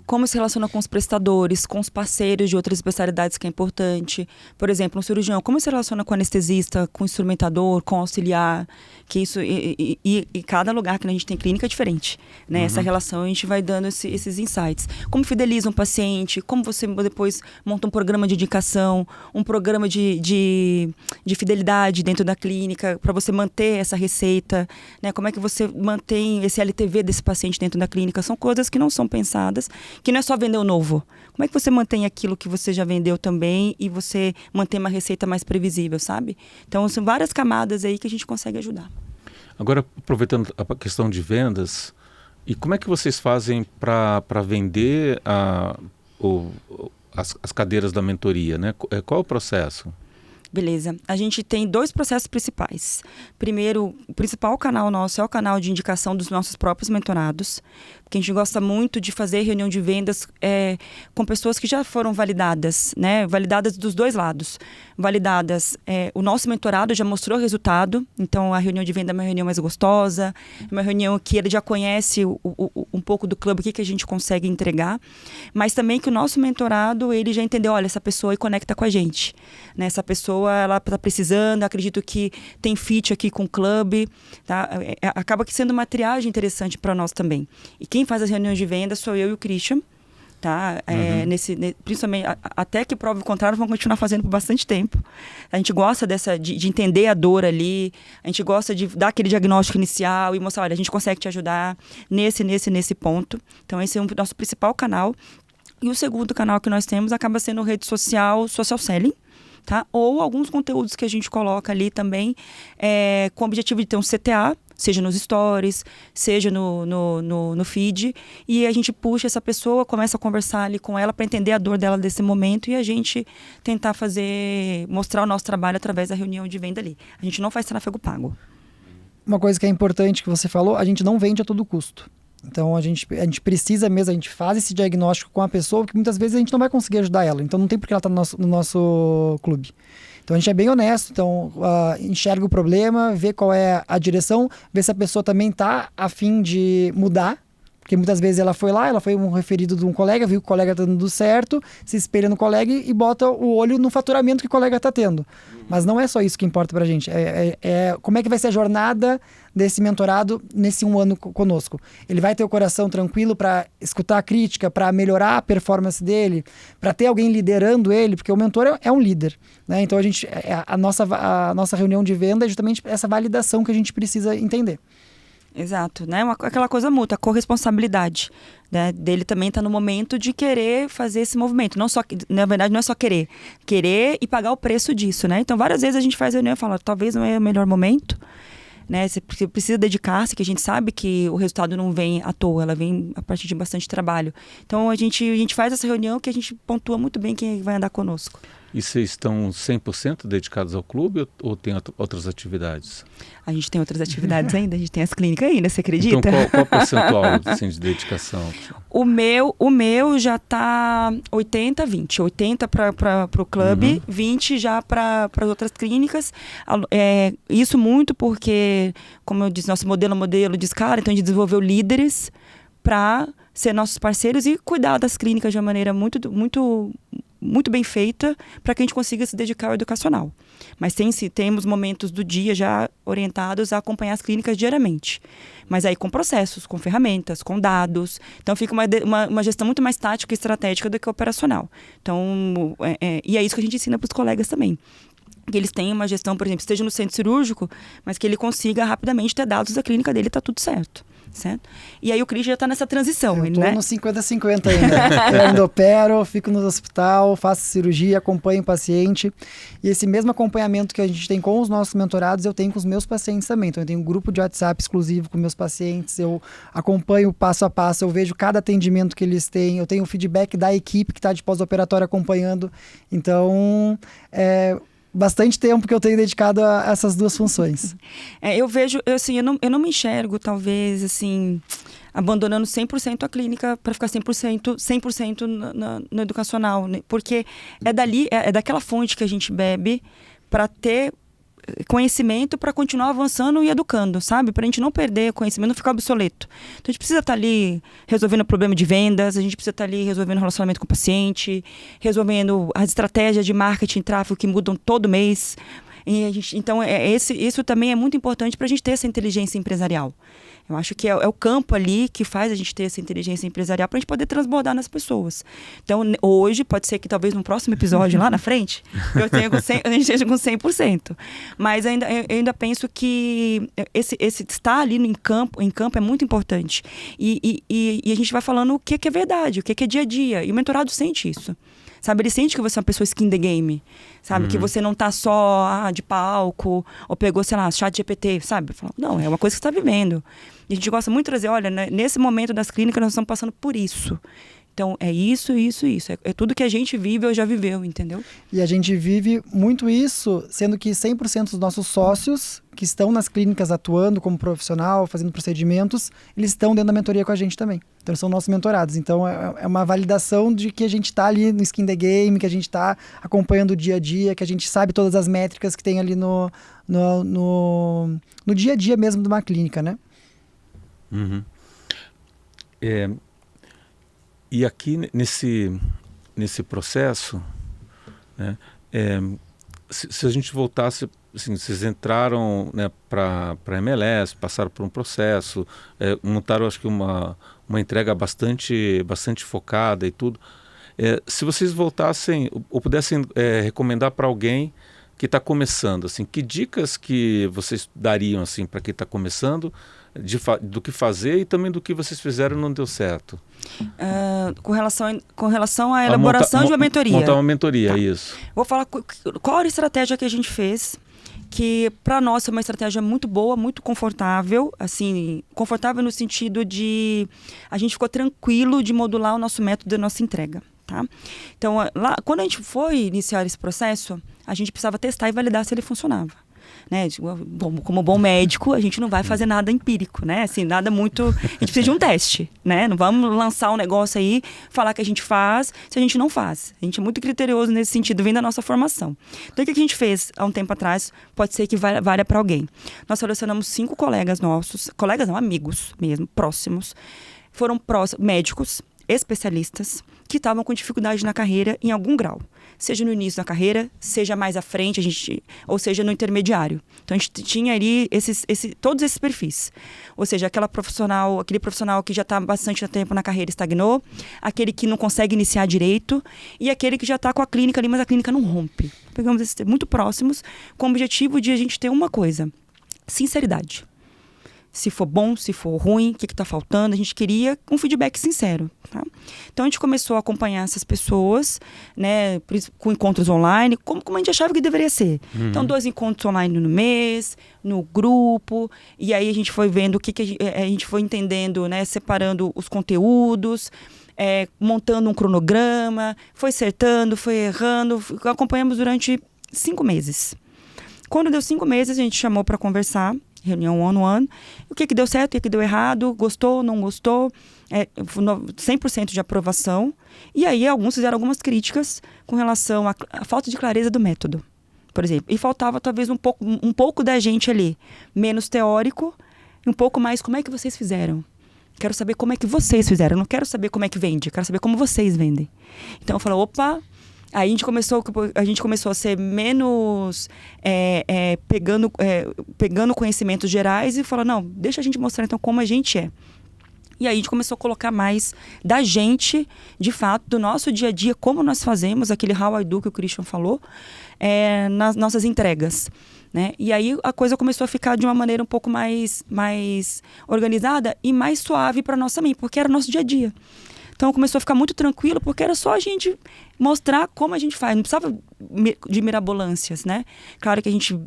S2: Como se relaciona com os prestadores, com os parceiros de outras especialidades que é importante. Por exemplo, um cirurgião, como se relaciona com o anestesista, com o instrumentador, com o auxiliar, que isso e cada lugar que a gente tem clínica é diferente, né?
S1: Uhum. Essa
S2: relação a gente vai dando esses insights. Como fideliza um paciente, como você depois monta um programa de indicação, um programa de fidelidade dentro da clínica para você manter essa receita, né? Como é que você mantém esse LTV desse paciente dentro da clínica? São coisas que não são pensadas, que não é só vender o novo. Como é que você mantém aquilo que você já vendeu também e você mantém uma receita mais previsível, sabe? Então, são várias camadas aí que a gente consegue ajudar.
S1: Agora, aproveitando a questão de vendas, e como é que vocês fazem para vender as cadeiras da mentoria, né? Qual é o processo?
S2: Beleza. A gente tem 2 processos principais. Primeiro, o principal canal nosso é o canal de indicação dos nossos próprios mentorados, porque a gente gosta muito de fazer reunião de vendas com pessoas que já foram validadas, né? Validadas dos 2 lados. Validadas, o nosso mentorado já mostrou resultado, então a reunião de venda é uma reunião mais gostosa, é uma reunião que ele já conhece um pouco do clube, o que a gente consegue entregar, mas também que o nosso mentorado, ele já entendeu, olha, essa pessoa aí conecta com a gente, né? Essa pessoa, ela está precisando, acredito que tem fit aqui com o clube, tá? Acaba que sendo uma triagem interessante para nós também. E quem faz as reuniões de venda sou eu e o Christian, tá? Principalmente, até que prova o contrário, vamos continuar fazendo por bastante tempo. A gente gosta de entender a dor ali, a gente gosta de dar aquele diagnóstico inicial e mostrar, olha, a gente consegue te ajudar nesse ponto. Então, esse é o nosso principal canal. E o segundo canal que nós temos acaba sendo rede social, social selling, tá? Ou alguns conteúdos que a gente coloca ali também com o objetivo de ter um CTA, seja nos stories, seja no feed, e a gente puxa essa pessoa, começa a conversar ali com ela para entender a dor dela desse momento e a gente tentar mostrar o nosso trabalho através da reunião de venda ali. A gente não faz tráfego pago.
S3: Uma coisa que é importante que você falou, a gente não vende a todo custo. Então a gente precisa mesmo, a gente faz esse diagnóstico com a pessoa, porque muitas vezes a gente não vai conseguir ajudar ela. Então não tem porque ela estar no nosso clube. Então a gente é bem honesto, então enxerga o problema, vê qual é a direção, vê se a pessoa também está a fim de mudar. Porque muitas vezes ela foi lá, ela foi um referido de um colega, viu que o colega está dando certo, se espelha no colega e bota o olho no faturamento que o colega está tendo. Mas não é só isso que importa pra gente. Como é que vai ser a jornada desse mentorado nesse 1 ano conosco. Ele vai ter o coração tranquilo para escutar a crítica, para melhorar a performance dele, para ter alguém liderando ele, porque o mentor é um líder, né? Então a nossa reunião de venda é justamente essa validação que a gente precisa entender.
S2: Exato, né? Aquela coisa mútua, a corresponsabilidade, né? Dele também está no momento de querer fazer esse movimento. Não só, na verdade, não é só querer e pagar o preço disso, né? Então, várias vezes a gente faz reunião e fala, talvez não é o melhor momento, né? Você precisa dedicar-se, que a gente sabe que o resultado não vem à toa, ela vem a partir de bastante trabalho. Então, a gente faz essa reunião que a gente pontua muito bem quem vai andar conosco.
S1: E vocês estão 100% dedicados ao clube ou tem outras atividades? A
S2: gente tem outras atividades ainda, a gente tem as clínicas ainda, você acredita?
S1: Então qual percentual assim, de dedicação?
S2: O meu já está 80-20. 80 para o clube, 20 já para as outras clínicas. Isso muito porque, como eu disse, nosso modelo é um modelo de escala, então a gente desenvolveu líderes para ser nossos parceiros e cuidar das clínicas de uma maneira muito muito bem feita para que a gente consiga se dedicar ao educacional. Mas temos momentos do dia já orientados a acompanhar as clínicas diariamente. Mas aí com processos, com ferramentas, com dados. Então fica uma gestão muito mais tática e estratégica do que operacional. Então, e é isso que a gente ensina para os colegas também. Que eles tenham uma gestão, por exemplo, esteja no centro cirúrgico, mas que ele consiga rapidamente ter dados da clínica dele, está tudo certo. Certo? E aí o Cris já está nessa transição.
S3: Eu tô
S2: né?
S3: no 50-50 ainda. Eu ainda opero, fico no hospital, faço cirurgia, acompanho o paciente. E esse mesmo acompanhamento que a gente tem com os nossos mentorados, eu tenho com os meus pacientes também. Então eu tenho um grupo de WhatsApp exclusivo com meus pacientes, eu acompanho passo a passo, eu vejo cada atendimento que eles têm, eu tenho o feedback da equipe que está de pós-operatório acompanhando. Então, bastante tempo que eu tenho dedicado a essas duas funções.
S2: Eu vejo, eu não me enxergo, talvez, assim, abandonando 100% a clínica para ficar 100% no educacional, né? Porque é daquela fonte que a gente bebe para ter conhecimento, para continuar avançando e educando, sabe? Para a gente não perder conhecimento, não ficar obsoleto. Então a gente precisa estar ali resolvendo o problema de vendas, a gente precisa estar ali resolvendo o relacionamento com o paciente, resolvendo as estratégias de marketing e tráfego que mudam todo mês. Então isso também é muito importante para a gente ter essa inteligência empresarial. Eu acho que é o campo ali que faz a gente ter essa inteligência empresarial para a gente poder transbordar nas pessoas. Então, hoje, pode ser que talvez no próximo episódio, lá na frente, a gente esteja com 100%. Mas eu ainda penso que esse estar ali em campo é muito importante. E a gente vai falando o que é verdade, o que é dia a dia. E o mentorado sente isso. Sabe, ele sente que você é uma pessoa skin the game, sabe? Que você não tá só de palco, ou pegou, sei lá, chat GPT, sabe? Não, é uma coisa que você tá vivendo. E a gente gosta muito de trazer, olha, nesse momento das clínicas nós estamos passando por isso. Então, é isso. É tudo que a gente vive ou já viveu, entendeu?
S3: E a gente vive muito isso, sendo que 100% dos nossos sócios que estão nas clínicas atuando como profissional, fazendo procedimentos, eles estão dentro da mentoria com a gente também. Então, eles são nossos mentorados. Então, é uma validação de que a gente está ali no skin the game, que a gente está acompanhando o dia a dia, que a gente sabe todas as métricas que tem ali no dia a dia mesmo de uma clínica, né?
S1: Uhum. E aqui nesse processo, né, se a gente voltasse, assim, vocês entraram, né, para a MLS, passaram por um processo, montaram, acho que uma entrega bastante focada e tudo. Se vocês voltassem ou pudessem recomendar para alguém que está começando, assim, que dicas que vocês dariam, assim, para quem está começando, do que fazer e também do que vocês fizeram e não deu certo?
S2: Com relação à elaboração de uma mentoria.
S1: Montar uma mentoria,
S2: tá.
S1: Isso.
S2: Vou falar qual era a estratégia que a gente fez, que para nós é uma estratégia muito boa, muito confortável, assim, confortável no sentido de a gente ficou tranquilo de modular o nosso método da nossa entrega. Tá? Então, lá, quando a gente foi iniciar esse processo, a gente precisava testar e validar se ele funcionava. Né? Como bom médico, a gente não vai fazer nada empírico, né? Assim, nada muito... A gente precisa de um teste, né? Não vamos lançar um negócio aí, falar que a gente faz, se a gente não faz. A gente é muito criterioso nesse sentido, vem da nossa formação. Então, o que a gente fez há um tempo atrás, pode ser que valha para alguém. Nós selecionamos 5 colegas nossos, colegas não, amigos mesmo, próximos, foram médicos, especialistas, que estavam com dificuldade na carreira em algum grau. Seja no início da carreira, seja mais à frente, ou seja no intermediário. Então a gente tinha ali todos esses perfis. Ou seja, aquele profissional que já está bastante tempo na carreira estagnou, aquele que não consegue iniciar direito e aquele que já está com a clínica ali, mas a clínica não rompe. Pegamos esses muito próximos, com o objetivo de a gente ter uma coisa: sinceridade. Se for bom, se for ruim, o que está faltando. A gente queria um feedback sincero. Tá? Então, a gente começou a acompanhar essas pessoas, né, com encontros online, como a gente achava que deveria ser. Uhum. Então, 2 encontros online no mês, no grupo, e aí a gente foi vendo o que a gente foi entendendo, né, separando os conteúdos, montando um cronograma, foi acertando, foi errando, acompanhamos durante 5 meses. Quando deu 5 meses, a gente chamou para conversar, reunião one-on-one, o que deu certo, o que deu errado, gostou, não gostou, 100% de aprovação. E aí alguns fizeram algumas críticas com relação à falta de clareza do método, por exemplo. E faltava talvez um pouco da gente ali, menos teórico e um pouco mais como é que vocês fizeram. Quero saber como é que vocês fizeram, eu não quero saber como é que vende, eu quero saber como vocês vendem. Então eu falo, opa, Aí a gente começou a ser menos pegando conhecimentos gerais e falou, não, deixa a gente mostrar então como a gente é. E aí a gente começou a colocar mais da gente, de fato, do nosso dia a dia, como nós fazemos, aquele how I do que o Christian falou, nas nossas entregas. Né? E aí a coisa começou a ficar de uma maneira um pouco mais organizada e mais suave para nós também, porque era o nosso dia a dia. Então começou a ficar muito tranquilo, porque era só a gente mostrar como a gente faz. Não precisava de mirabolâncias, né? Claro que a gente,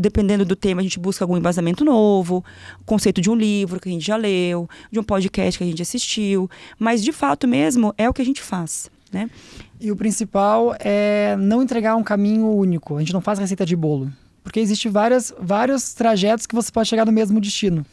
S2: dependendo do tema, a gente busca algum embasamento novo, conceito de um livro que a gente já leu, de um podcast que a gente assistiu. Mas, de fato mesmo, é o que a gente faz, né?
S3: E o principal é não entregar um caminho único. A gente não faz receita de bolo. Porque existem vários trajetos que você pode chegar no mesmo destino.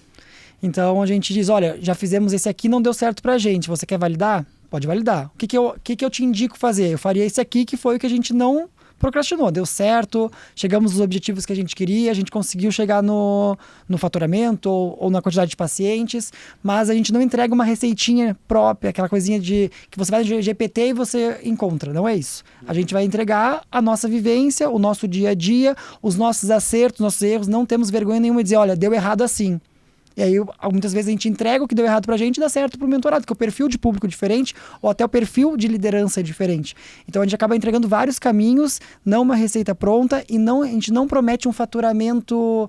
S3: Então a gente diz, olha, já fizemos esse aqui, não deu certo pra gente. Você quer validar? Pode validar. O que eu te indico fazer? Eu faria esse aqui, que foi o que a gente não procrastinou. Deu certo, chegamos nos objetivos que a gente queria, a gente conseguiu chegar no faturamento ou na quantidade de pacientes, mas a gente não entrega uma receitinha própria, aquela coisinha de que você vai no GPT e você encontra. Não é isso. A gente vai entregar a nossa vivência, o nosso dia a dia, os nossos acertos, nossos erros. Não temos vergonha nenhuma de dizer, olha, deu errado assim. E aí, muitas vezes a gente entrega o que deu errado pra gente e dá certo pro mentorado, porque o perfil de público é diferente ou até o perfil de liderança é diferente. Então a gente acaba entregando vários caminhos, não uma receita pronta, e a gente não promete um faturamento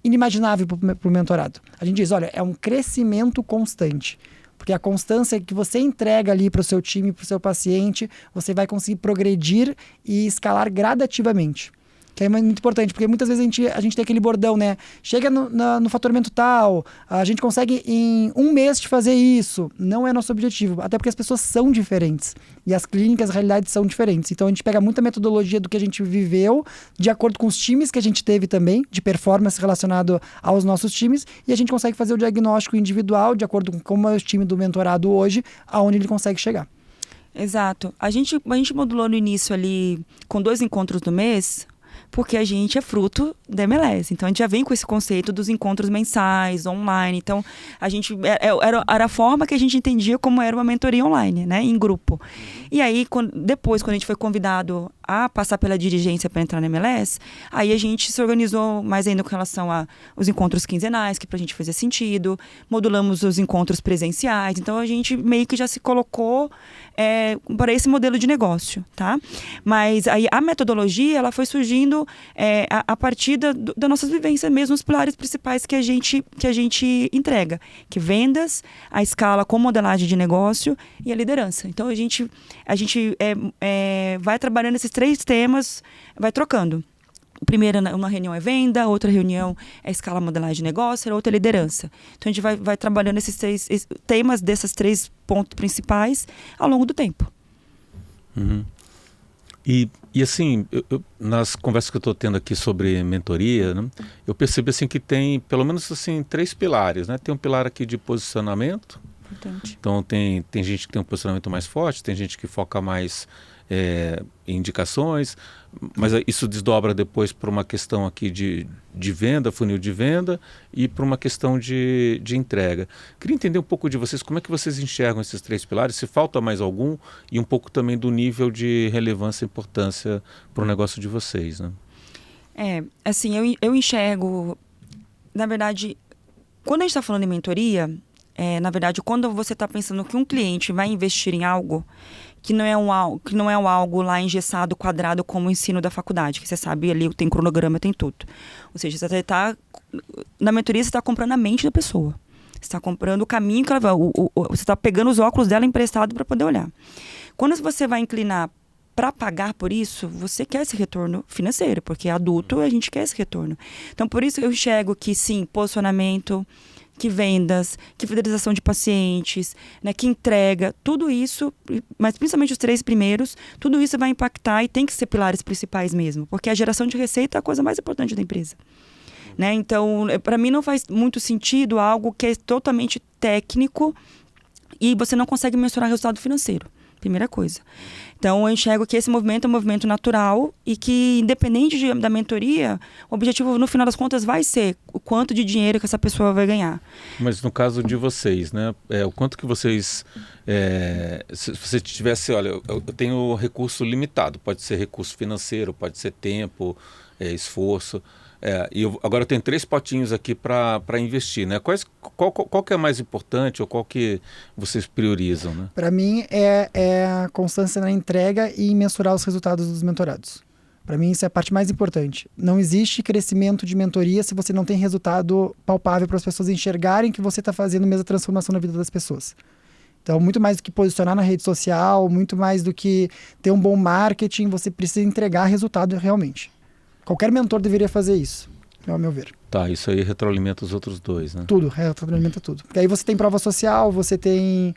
S3: inimaginável pro mentorado. A gente diz, olha, é um crescimento constante. Porque a constância que você entrega ali para o seu time, para o seu paciente, você vai conseguir progredir e escalar gradativamente. Que é muito importante, porque muitas vezes a gente tem aquele bordão, né? Chega no faturamento tal, a gente consegue em um mês de fazer isso. Não é nosso objetivo, até porque as pessoas são diferentes. E as clínicas, as realidades são diferentes. Então a gente pega muita metodologia do que a gente viveu, de acordo com os times que a gente teve também, de performance relacionado aos nossos times, e a gente consegue fazer o diagnóstico individual, de acordo com como é o time do mentorado hoje, aonde ele consegue chegar.
S2: Exato. A gente modulou no início ali com 2 encontros no mês, porque a gente é fruto da MLS. Então, a gente já vem com esse conceito dos encontros mensais, online. Então, a gente era a forma que a gente entendia como era uma mentoria online, né? Em grupo. E aí, depois, quando a gente foi convidado a passar pela dirigência para entrar na MLS, aí a gente se organizou mais ainda com relação aos encontros quinzenais, que pra gente fazia sentido. Modulamos os encontros presenciais. Então, a gente meio que já se colocou para esse modelo de negócio, tá? Mas aí a metodologia, ela foi surgindo a partir da nossa vivência mesmo, os pilares principais que a gente entrega, que vendas, a escala com modelagem de negócio e a liderança. Então a gente vai trabalhando esses 3 temas, vai trocando. Primeira, uma reunião é venda, outra reunião é escala, modelagem de negócio, outra é liderança. Então a gente vai trabalhando esses 3 temas, desses 3 pontos principais ao longo do tempo.
S1: Uhum. E assim, nas conversas que eu estou tendo aqui sobre mentoria, né, eu percebo assim, que tem pelo menos assim, 3 pilares. Né? Tem um pilar aqui de posicionamento. Importante. Então tem gente que tem um posicionamento mais forte, tem gente que foca mais em indicações, mas isso desdobra depois para uma questão aqui de venda, funil de venda, e para uma questão de entrega. Queria entender um pouco de vocês, como é que vocês enxergam esses 3 pilares, se falta mais algum, e um pouco também do nível de relevância e importância para o negócio de vocês. Né?
S2: Assim, eu enxergo, na verdade, quando a gente está falando em mentoria, na verdade, quando você está pensando que um cliente vai investir em algo que não é algo lá engessado, quadrado, como o ensino da faculdade, que você sabe ali, tem cronograma, tem tudo. Ou seja, na mentoria você está comprando a mente da pessoa. Você está comprando o caminho que ela vai. Você está pegando os óculos dela emprestado para poder olhar. Quando você vai inclinar para pagar por isso, você quer esse retorno financeiro, porque adulto a gente quer esse retorno. Então, por isso eu enxergo que sim, posicionamento, que vendas, que fidelização de pacientes, né, que entrega, tudo isso, mas principalmente os 3 primeiros, tudo isso vai impactar e tem que ser pilares principais mesmo, porque a geração de receita é a coisa mais importante da empresa. Né? Então, para mim não faz muito sentido algo que é totalmente técnico e você não consegue mensurar resultado financeiro. Primeira coisa. Então, eu enxergo que esse movimento é um movimento natural e que, independente da mentoria, o objetivo, no final das contas, vai ser o quanto de dinheiro que essa pessoa vai ganhar.
S1: Mas no caso de vocês, né? O quanto que vocês... se você tivesse... Olha, eu tenho recurso limitado. Pode ser recurso financeiro, pode ser tempo, esforço. Agora eu tenho 3 potinhos aqui para investir, né? Qual que é mais importante ou qual que vocês priorizam, né?
S3: Para mim é a constância na entrega e mensurar os resultados dos mentorados. Para mim isso é a parte mais importante. Não existe crescimento de mentoria se você não tem resultado palpável para as pessoas enxergarem que você está fazendo mesmo a transformação na vida das pessoas. Então, muito mais do que posicionar na rede social, muito mais do que ter um bom marketing, você precisa entregar resultado realmente. Qualquer mentor deveria fazer isso, ao meu ver.
S1: Tá, isso aí retroalimenta os outros 2, né?
S3: Tudo, retroalimenta tudo. Porque aí você tem prova social, você tem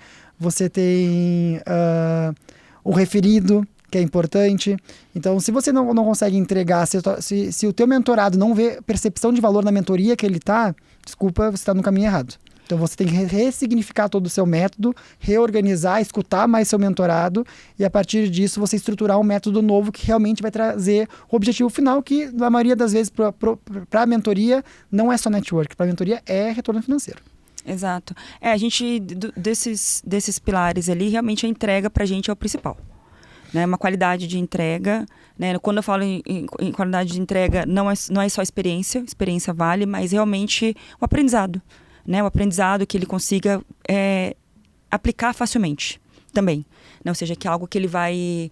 S3: o referido, que é importante. Então, se você não consegue entregar, se o teu mentorado não vê percepção de valor na mentoria que ele está, desculpa, você está no caminho errado. Então, você tem que ressignificar todo o seu método, reorganizar, escutar mais seu mentorado e, a partir disso, você estruturar um método novo que realmente vai trazer o objetivo final, que, na maioria das vezes, para a mentoria, não é só network. Para a mentoria, é retorno financeiro.
S2: Exato. A gente, desses pilares ali, realmente a entrega para a gente é o principal. Né? Uma qualidade de entrega. Né? Quando eu falo em qualidade de entrega, não é só experiência vale, mas realmente o aprendizado. Né, o aprendizado que ele consiga aplicar facilmente também, né? Ou seja, que é algo que ele vai,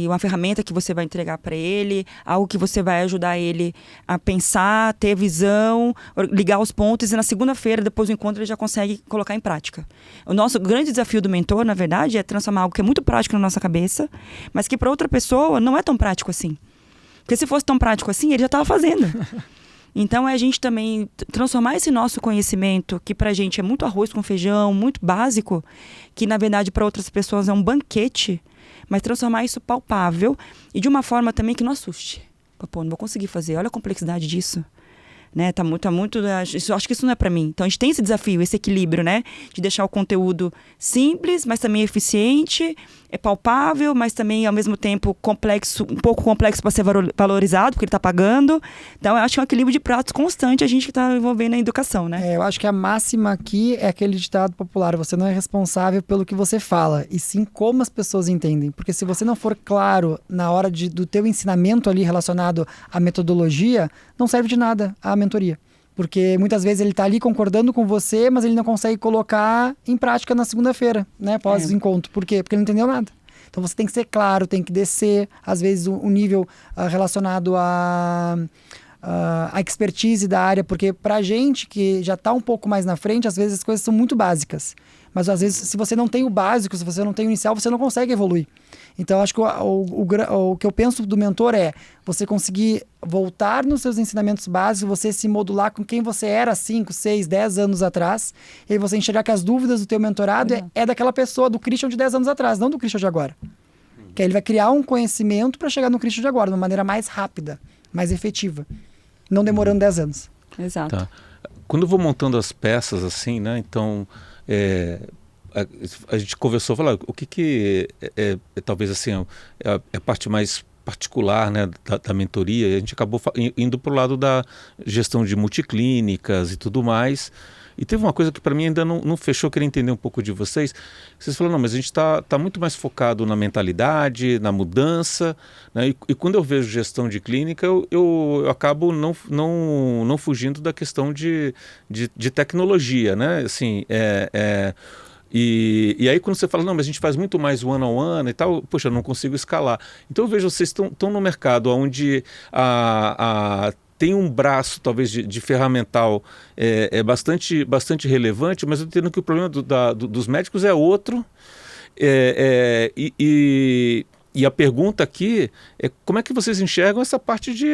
S2: uma ferramenta que você vai entregar para ele, algo que você vai ajudar ele a pensar, ter visão, ligar os pontos e na segunda-feira, depois do encontro, ele já consegue colocar em prática. O nosso grande desafio do mentor, na verdade, é transformar algo que é muito prático na nossa cabeça, mas que para outra pessoa não é tão prático assim. Porque se fosse tão prático assim, ele já estava fazendo. Então, é a gente também transformar esse nosso conhecimento, que pra gente é muito arroz com feijão, muito básico, que na verdade para outras pessoas é um banquete, mas transformar isso palpável e de uma forma também que não assuste. Pô, não vou conseguir fazer, olha a complexidade disso. Né? Tá muito, acho que isso não é para mim. Então a gente tem esse desafio, esse equilíbrio, né? De deixar o conteúdo simples, mas também eficiente, palpável, mas também ao mesmo tempo complexo, um pouco complexo para ser valorizado, porque ele está pagando. Então eu acho que é um equilíbrio de pratos constante a gente que está envolvendo a educação, né?
S3: Eu acho que a máxima aqui é aquele ditado popular: você não é responsável pelo que você fala, e sim como as pessoas entendem. Porque se você não for claro na hora do teu ensinamento ali relacionado à metodologia, não serve de nada a mentoria. Porque muitas vezes ele está ali concordando com você, mas ele não consegue colocar em prática na segunda-feira, né? Após o encontro. Por quê? Porque ele não entendeu nada. Então você tem que ser claro, tem que descer, às vezes, o nível relacionado à expertise da área, porque pra gente que já está um pouco mais na frente, às vezes as coisas são muito básicas. Mas às vezes, se você não tem o básico, se você não tem o inicial, você não consegue evoluir. Então, acho que o que eu penso do mentor é você conseguir voltar nos seus ensinamentos básicos, você se modular com quem você era 5, 6, 10 anos atrás, e aí você enxergar que as dúvidas do teu mentorado é daquela pessoa, do Christian de 10 anos atrás, não do Christian de agora. Que aí ele vai criar um conhecimento para chegar no Christian de agora, de uma maneira mais rápida, mais efetiva, não demorando 10 anos.
S2: Exato.
S1: Tá. Quando eu vou montando as peças assim, né, então... a gente conversou, falou, o que talvez assim é a parte mais particular, né, da mentoria. A gente acabou indo para o lado da gestão de multiclínicas e tudo mais. E teve uma coisa que para mim ainda não fechou, eu queria entender um pouco de vocês. Vocês falaram, não, mas a gente está muito mais focado na mentalidade, na mudança, né? E quando eu vejo gestão de clínica, eu acabo não fugindo da questão de tecnologia, né? Assim, E aí quando você fala, não, mas a gente faz muito mais one-on-one e tal, poxa, eu não consigo escalar. Então eu vejo, vocês estão no mercado onde tem um braço, talvez, de ferramental bastante relevante, mas eu entendo que o problema dos médicos é outro. E a pergunta aqui é como é que vocês enxergam essa parte de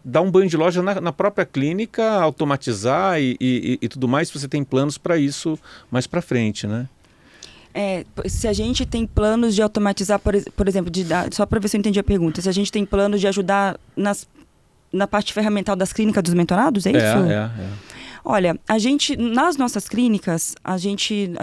S1: dar um banho de loja na própria clínica, automatizar e tudo mais, se você tem planos para isso mais para frente, né?
S2: Se a gente tem planos de automatizar, por exemplo, só para ver se eu entendi a pergunta, se a gente tem planos de ajudar na parte ferramental das clínicas dos mentorados, é isso?
S1: É.
S2: Olha, nas nossas clínicas, a gente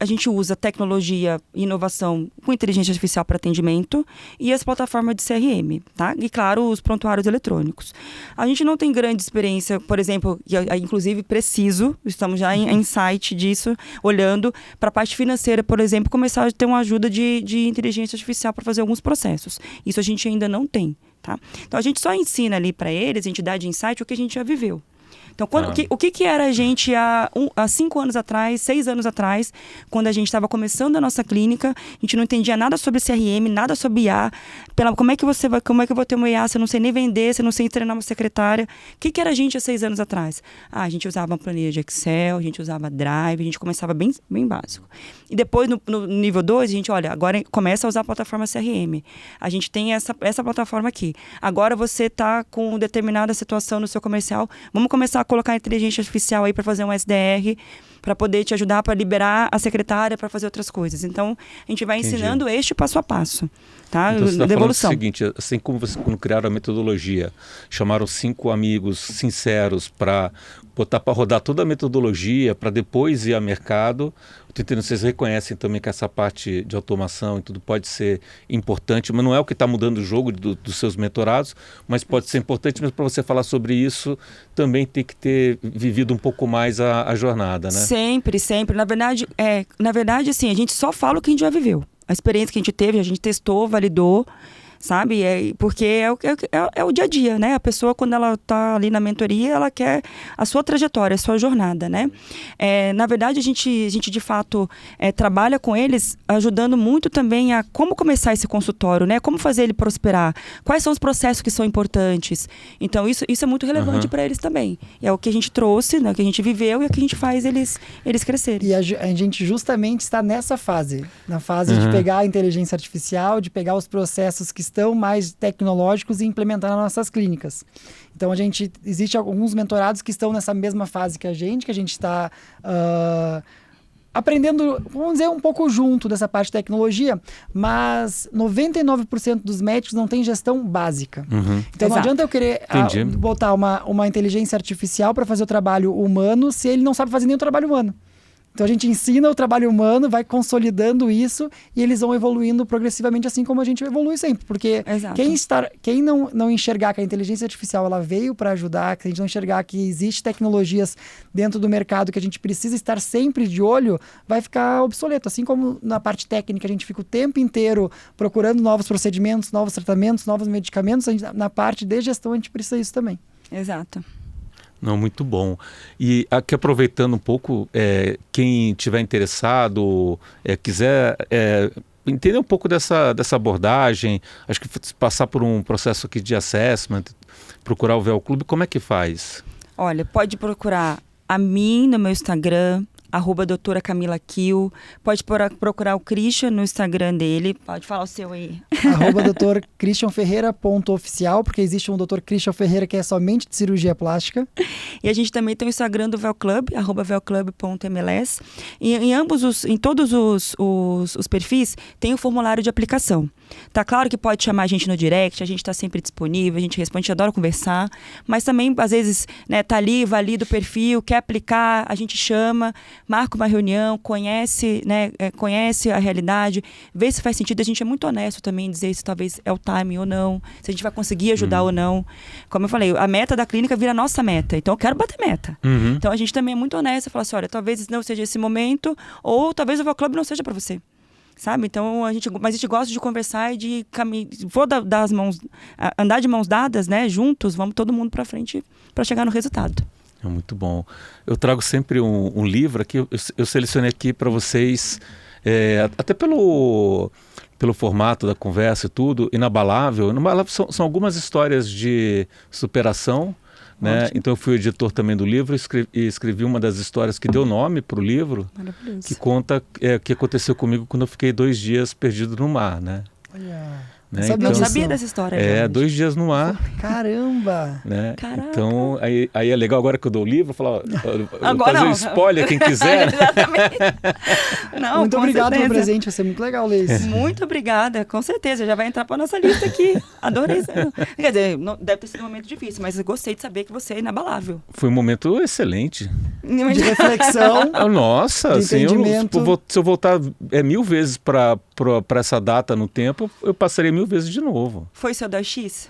S2: a gente usa tecnologia e inovação com inteligência artificial para atendimento e as plataformas de CRM, tá? E, claro, os prontuários eletrônicos. A gente não tem grande experiência, por exemplo, inclusive preciso, estamos já em site disso, olhando para a parte financeira, por exemplo, começar a ter uma ajuda de inteligência artificial para fazer alguns processos. Isso a gente ainda não tem, tá? Então, a gente só ensina ali para eles, a entidade de insight, o que a gente já viveu. Então, o que era a gente há 5 anos atrás, 6 anos atrás, quando a gente estava começando a nossa clínica, a gente não entendia nada sobre CRM, nada sobre IA. Como é que eu vou ter uma IA se eu não sei nem vender, se eu não sei treinar uma secretária? O que era a gente há 6 anos atrás? A gente usava uma planilha de Excel, a gente usava Drive, a gente começava bem, bem básico. E depois, no nível 2, a gente, olha, agora começa a usar a plataforma CRM. A gente tem essa plataforma aqui. Agora você está com determinada situação no seu comercial, vamos começar a colocar a inteligência artificial aí para fazer um SDR, para poder te ajudar para liberar a secretária para fazer outras coisas. Então, a gente vai ensinando este passo a passo, tá?
S1: Então, você está falando o
S2: Evolução.
S1: seguinte, assim como vocês quando criaram a metodologia, chamaram 5 amigos sinceros para botar para rodar toda a metodologia, para depois ir ao mercado. Estou entendendo, vocês reconhecem também que essa parte de automação e tudo pode ser importante, mas não é o que está mudando o jogo dos seus mentorados, mas pode ser importante, mas para você falar sobre isso, também tem que ter vivido um pouco mais a jornada, né?
S2: Sempre, sempre. Na verdade, assim, a gente só fala o que a gente já viveu. A experiência que a gente teve, a gente testou, validou, sabe? Porque é o dia a dia, né? A pessoa, quando ela está ali na mentoria, ela quer a sua trajetória, a sua jornada, né? Na verdade, a gente de fato trabalha com eles, ajudando muito também a como começar esse consultório, né? Como fazer ele prosperar, quais são os processos que são importantes. Então, isso é muito relevante para eles também. É o que a gente trouxe, né? O que a gente viveu e o que a gente faz eles crescerem.
S3: E a gente justamente está nessa fase, na fase de pegar a inteligência artificial, de pegar os processos que estão mais tecnológicos e implementar nas nossas clínicas. Então, existe alguns mentorados que estão nessa mesma fase que a gente está aprendendo, vamos dizer, um pouco junto dessa parte de tecnologia, mas 99% dos médicos não tem gestão básica. Então, não adianta eu querer botar uma inteligência artificial para fazer o trabalho humano se ele não sabe fazer nem o trabalho humano. Então, a gente ensina o trabalho humano, vai consolidando isso e eles vão evoluindo progressivamente, assim como a gente evolui sempre. Porque quem não enxergar que a inteligência artificial ela veio para ajudar, que a gente não enxergar que existe tecnologias dentro do mercado que a gente precisa estar sempre de olho, vai ficar obsoleto. Assim como na parte técnica a gente fica o tempo inteiro procurando novos procedimentos, novos tratamentos, novos medicamentos, na parte de gestão a gente precisa disso também.
S2: Exato.
S1: Não, muito bom. E aqui aproveitando um pouco, quem tiver interessado, quiser entender um pouco dessa abordagem, acho que passar por um processo aqui de assessment, procurar o VEL Clube, como é que faz?
S2: Olha, pode procurar a mim no meu Instagram, @doutora Camila Kiel. Pode procurar o Christian no Instagram dele. Pode falar o seu aí.
S3: @doutorcristianferreira.oficial, porque existe um Dr. Christian Ferreira que é somente de cirurgia plástica.
S2: E a gente também tem o Instagram do VEL Club, @velclub.mls. E em todos os perfis tem o formulário de aplicação. Tá claro que pode chamar a gente no direct, a gente está sempre disponível, a gente responde, a gente adora conversar, mas também, às vezes, né, tá ali, valida o perfil, quer aplicar, a gente chama, marca uma reunião, conhece a realidade, vê se faz sentido. A gente é muito honesto também em dizer se talvez é o timing ou não, se a gente vai conseguir ajudar ou não. Como eu falei, a meta da clínica vira a nossa meta, então eu quero bater meta. Então a gente também é muito honesto, fala assim, olha, talvez não seja esse momento, ou talvez o VEL Club não seja para você. Sabe? Então, mas a gente gosta de conversar e de dar as mãos, andar de mãos dadas, né? Juntos, vamos todo mundo para frente para chegar no resultado.
S1: É muito bom. Eu trago sempre um livro aqui, eu selecionei aqui para vocês, até pelo formato da conversa e tudo, Inabalável. São algumas histórias de superação, né? Então eu fui editor também do livro e escrevi uma das histórias que deu nome para o livro, que conta o que aconteceu comigo quando eu fiquei 2 dias perdido no mar, né? Né?
S3: Sabia
S2: Não
S3: disso.
S2: sabia dessa história.
S1: É,
S2: Jorge.
S1: 2 dias no ar.
S3: Caramba!
S1: Né?
S2: Caraca.
S1: Então, aí é legal agora que eu dou o livro, eu falo, ó, eu
S2: Agora
S1: fazer um
S2: não.
S1: spoiler, quem quiser.
S2: Exatamente. Não,
S3: Muito
S2: com
S3: obrigado pelo
S2: certeza.
S3: presente, vai ser muito legal ler isso.
S2: Muito obrigada, com certeza. Já vai entrar para nossa lista aqui. Adorei isso. Quer dizer, deve ter sido um momento difícil, mas eu gostei de saber que você é inabalável.
S1: Foi um momento excelente.
S3: De reflexão.
S1: Nossa,
S3: De
S1: assim,
S3: entendimento.
S1: se eu voltar 1000 vezes para essa data no tempo, eu passaria 1000 vezes de novo.
S2: Foi seu 2x?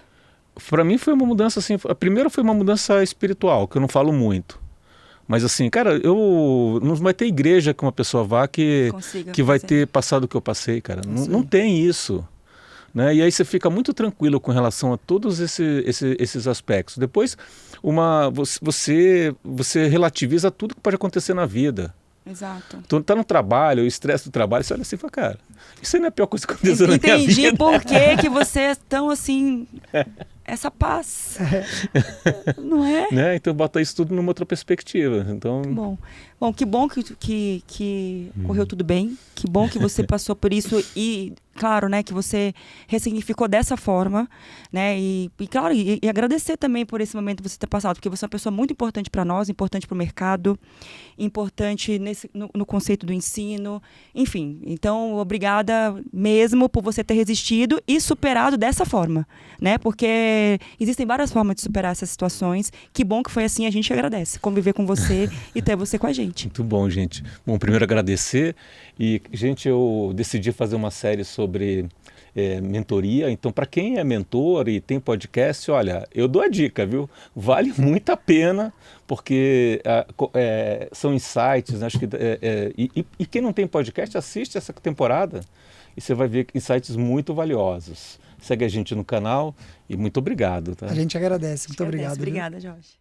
S1: Para mim foi uma mudança assim, a primeira foi uma mudança espiritual, que eu não falo muito. Mas assim, cara, não vai ter igreja que uma pessoa vá que vai
S2: fazer.
S1: ter passado o que eu passei, cara. Não tem isso. Né? E aí você fica muito tranquilo com relação a todos esses aspectos. Depois, você relativiza tudo que pode acontecer na vida.
S2: Exato.
S1: Então, tá no trabalho, o estresse do trabalho, você olha assim e fala, cara, isso aí não é a pior coisa que aconteceu na minha vida.
S2: Entendi por que você é tão assim, essa paz. Não é?
S1: Né? Então bota isso tudo numa outra perspectiva. Então,
S2: Bom, que bom que correu tudo bem. Que bom que você passou por isso e, claro, né, que você ressignificou dessa forma, né? E claro, e agradecer também por esse momento que você ter passado, porque você é uma pessoa muito importante para nós, importante para o mercado, importante no conceito do ensino, enfim. Então, obrigada mesmo por você ter resistido e superado dessa forma, né? Porque existem várias formas de superar essas situações. Que bom que foi assim, a gente agradece conviver com você e ter você com a gente.
S1: muito bom, gente. Bom, primeiro agradecer. E, gente, eu decidi fazer uma série sobre mentoria. Então, para quem é mentor e tem podcast, olha, eu dou a dica, viu? Vale muito a pena, porque são insights, né? Acho que, e quem não tem podcast, assiste essa temporada e você vai ver insights muito valiosos. Segue a gente no canal e muito obrigado. Tá?
S3: A gente agradece. Muito obrigado.
S2: Obrigada, Jorge.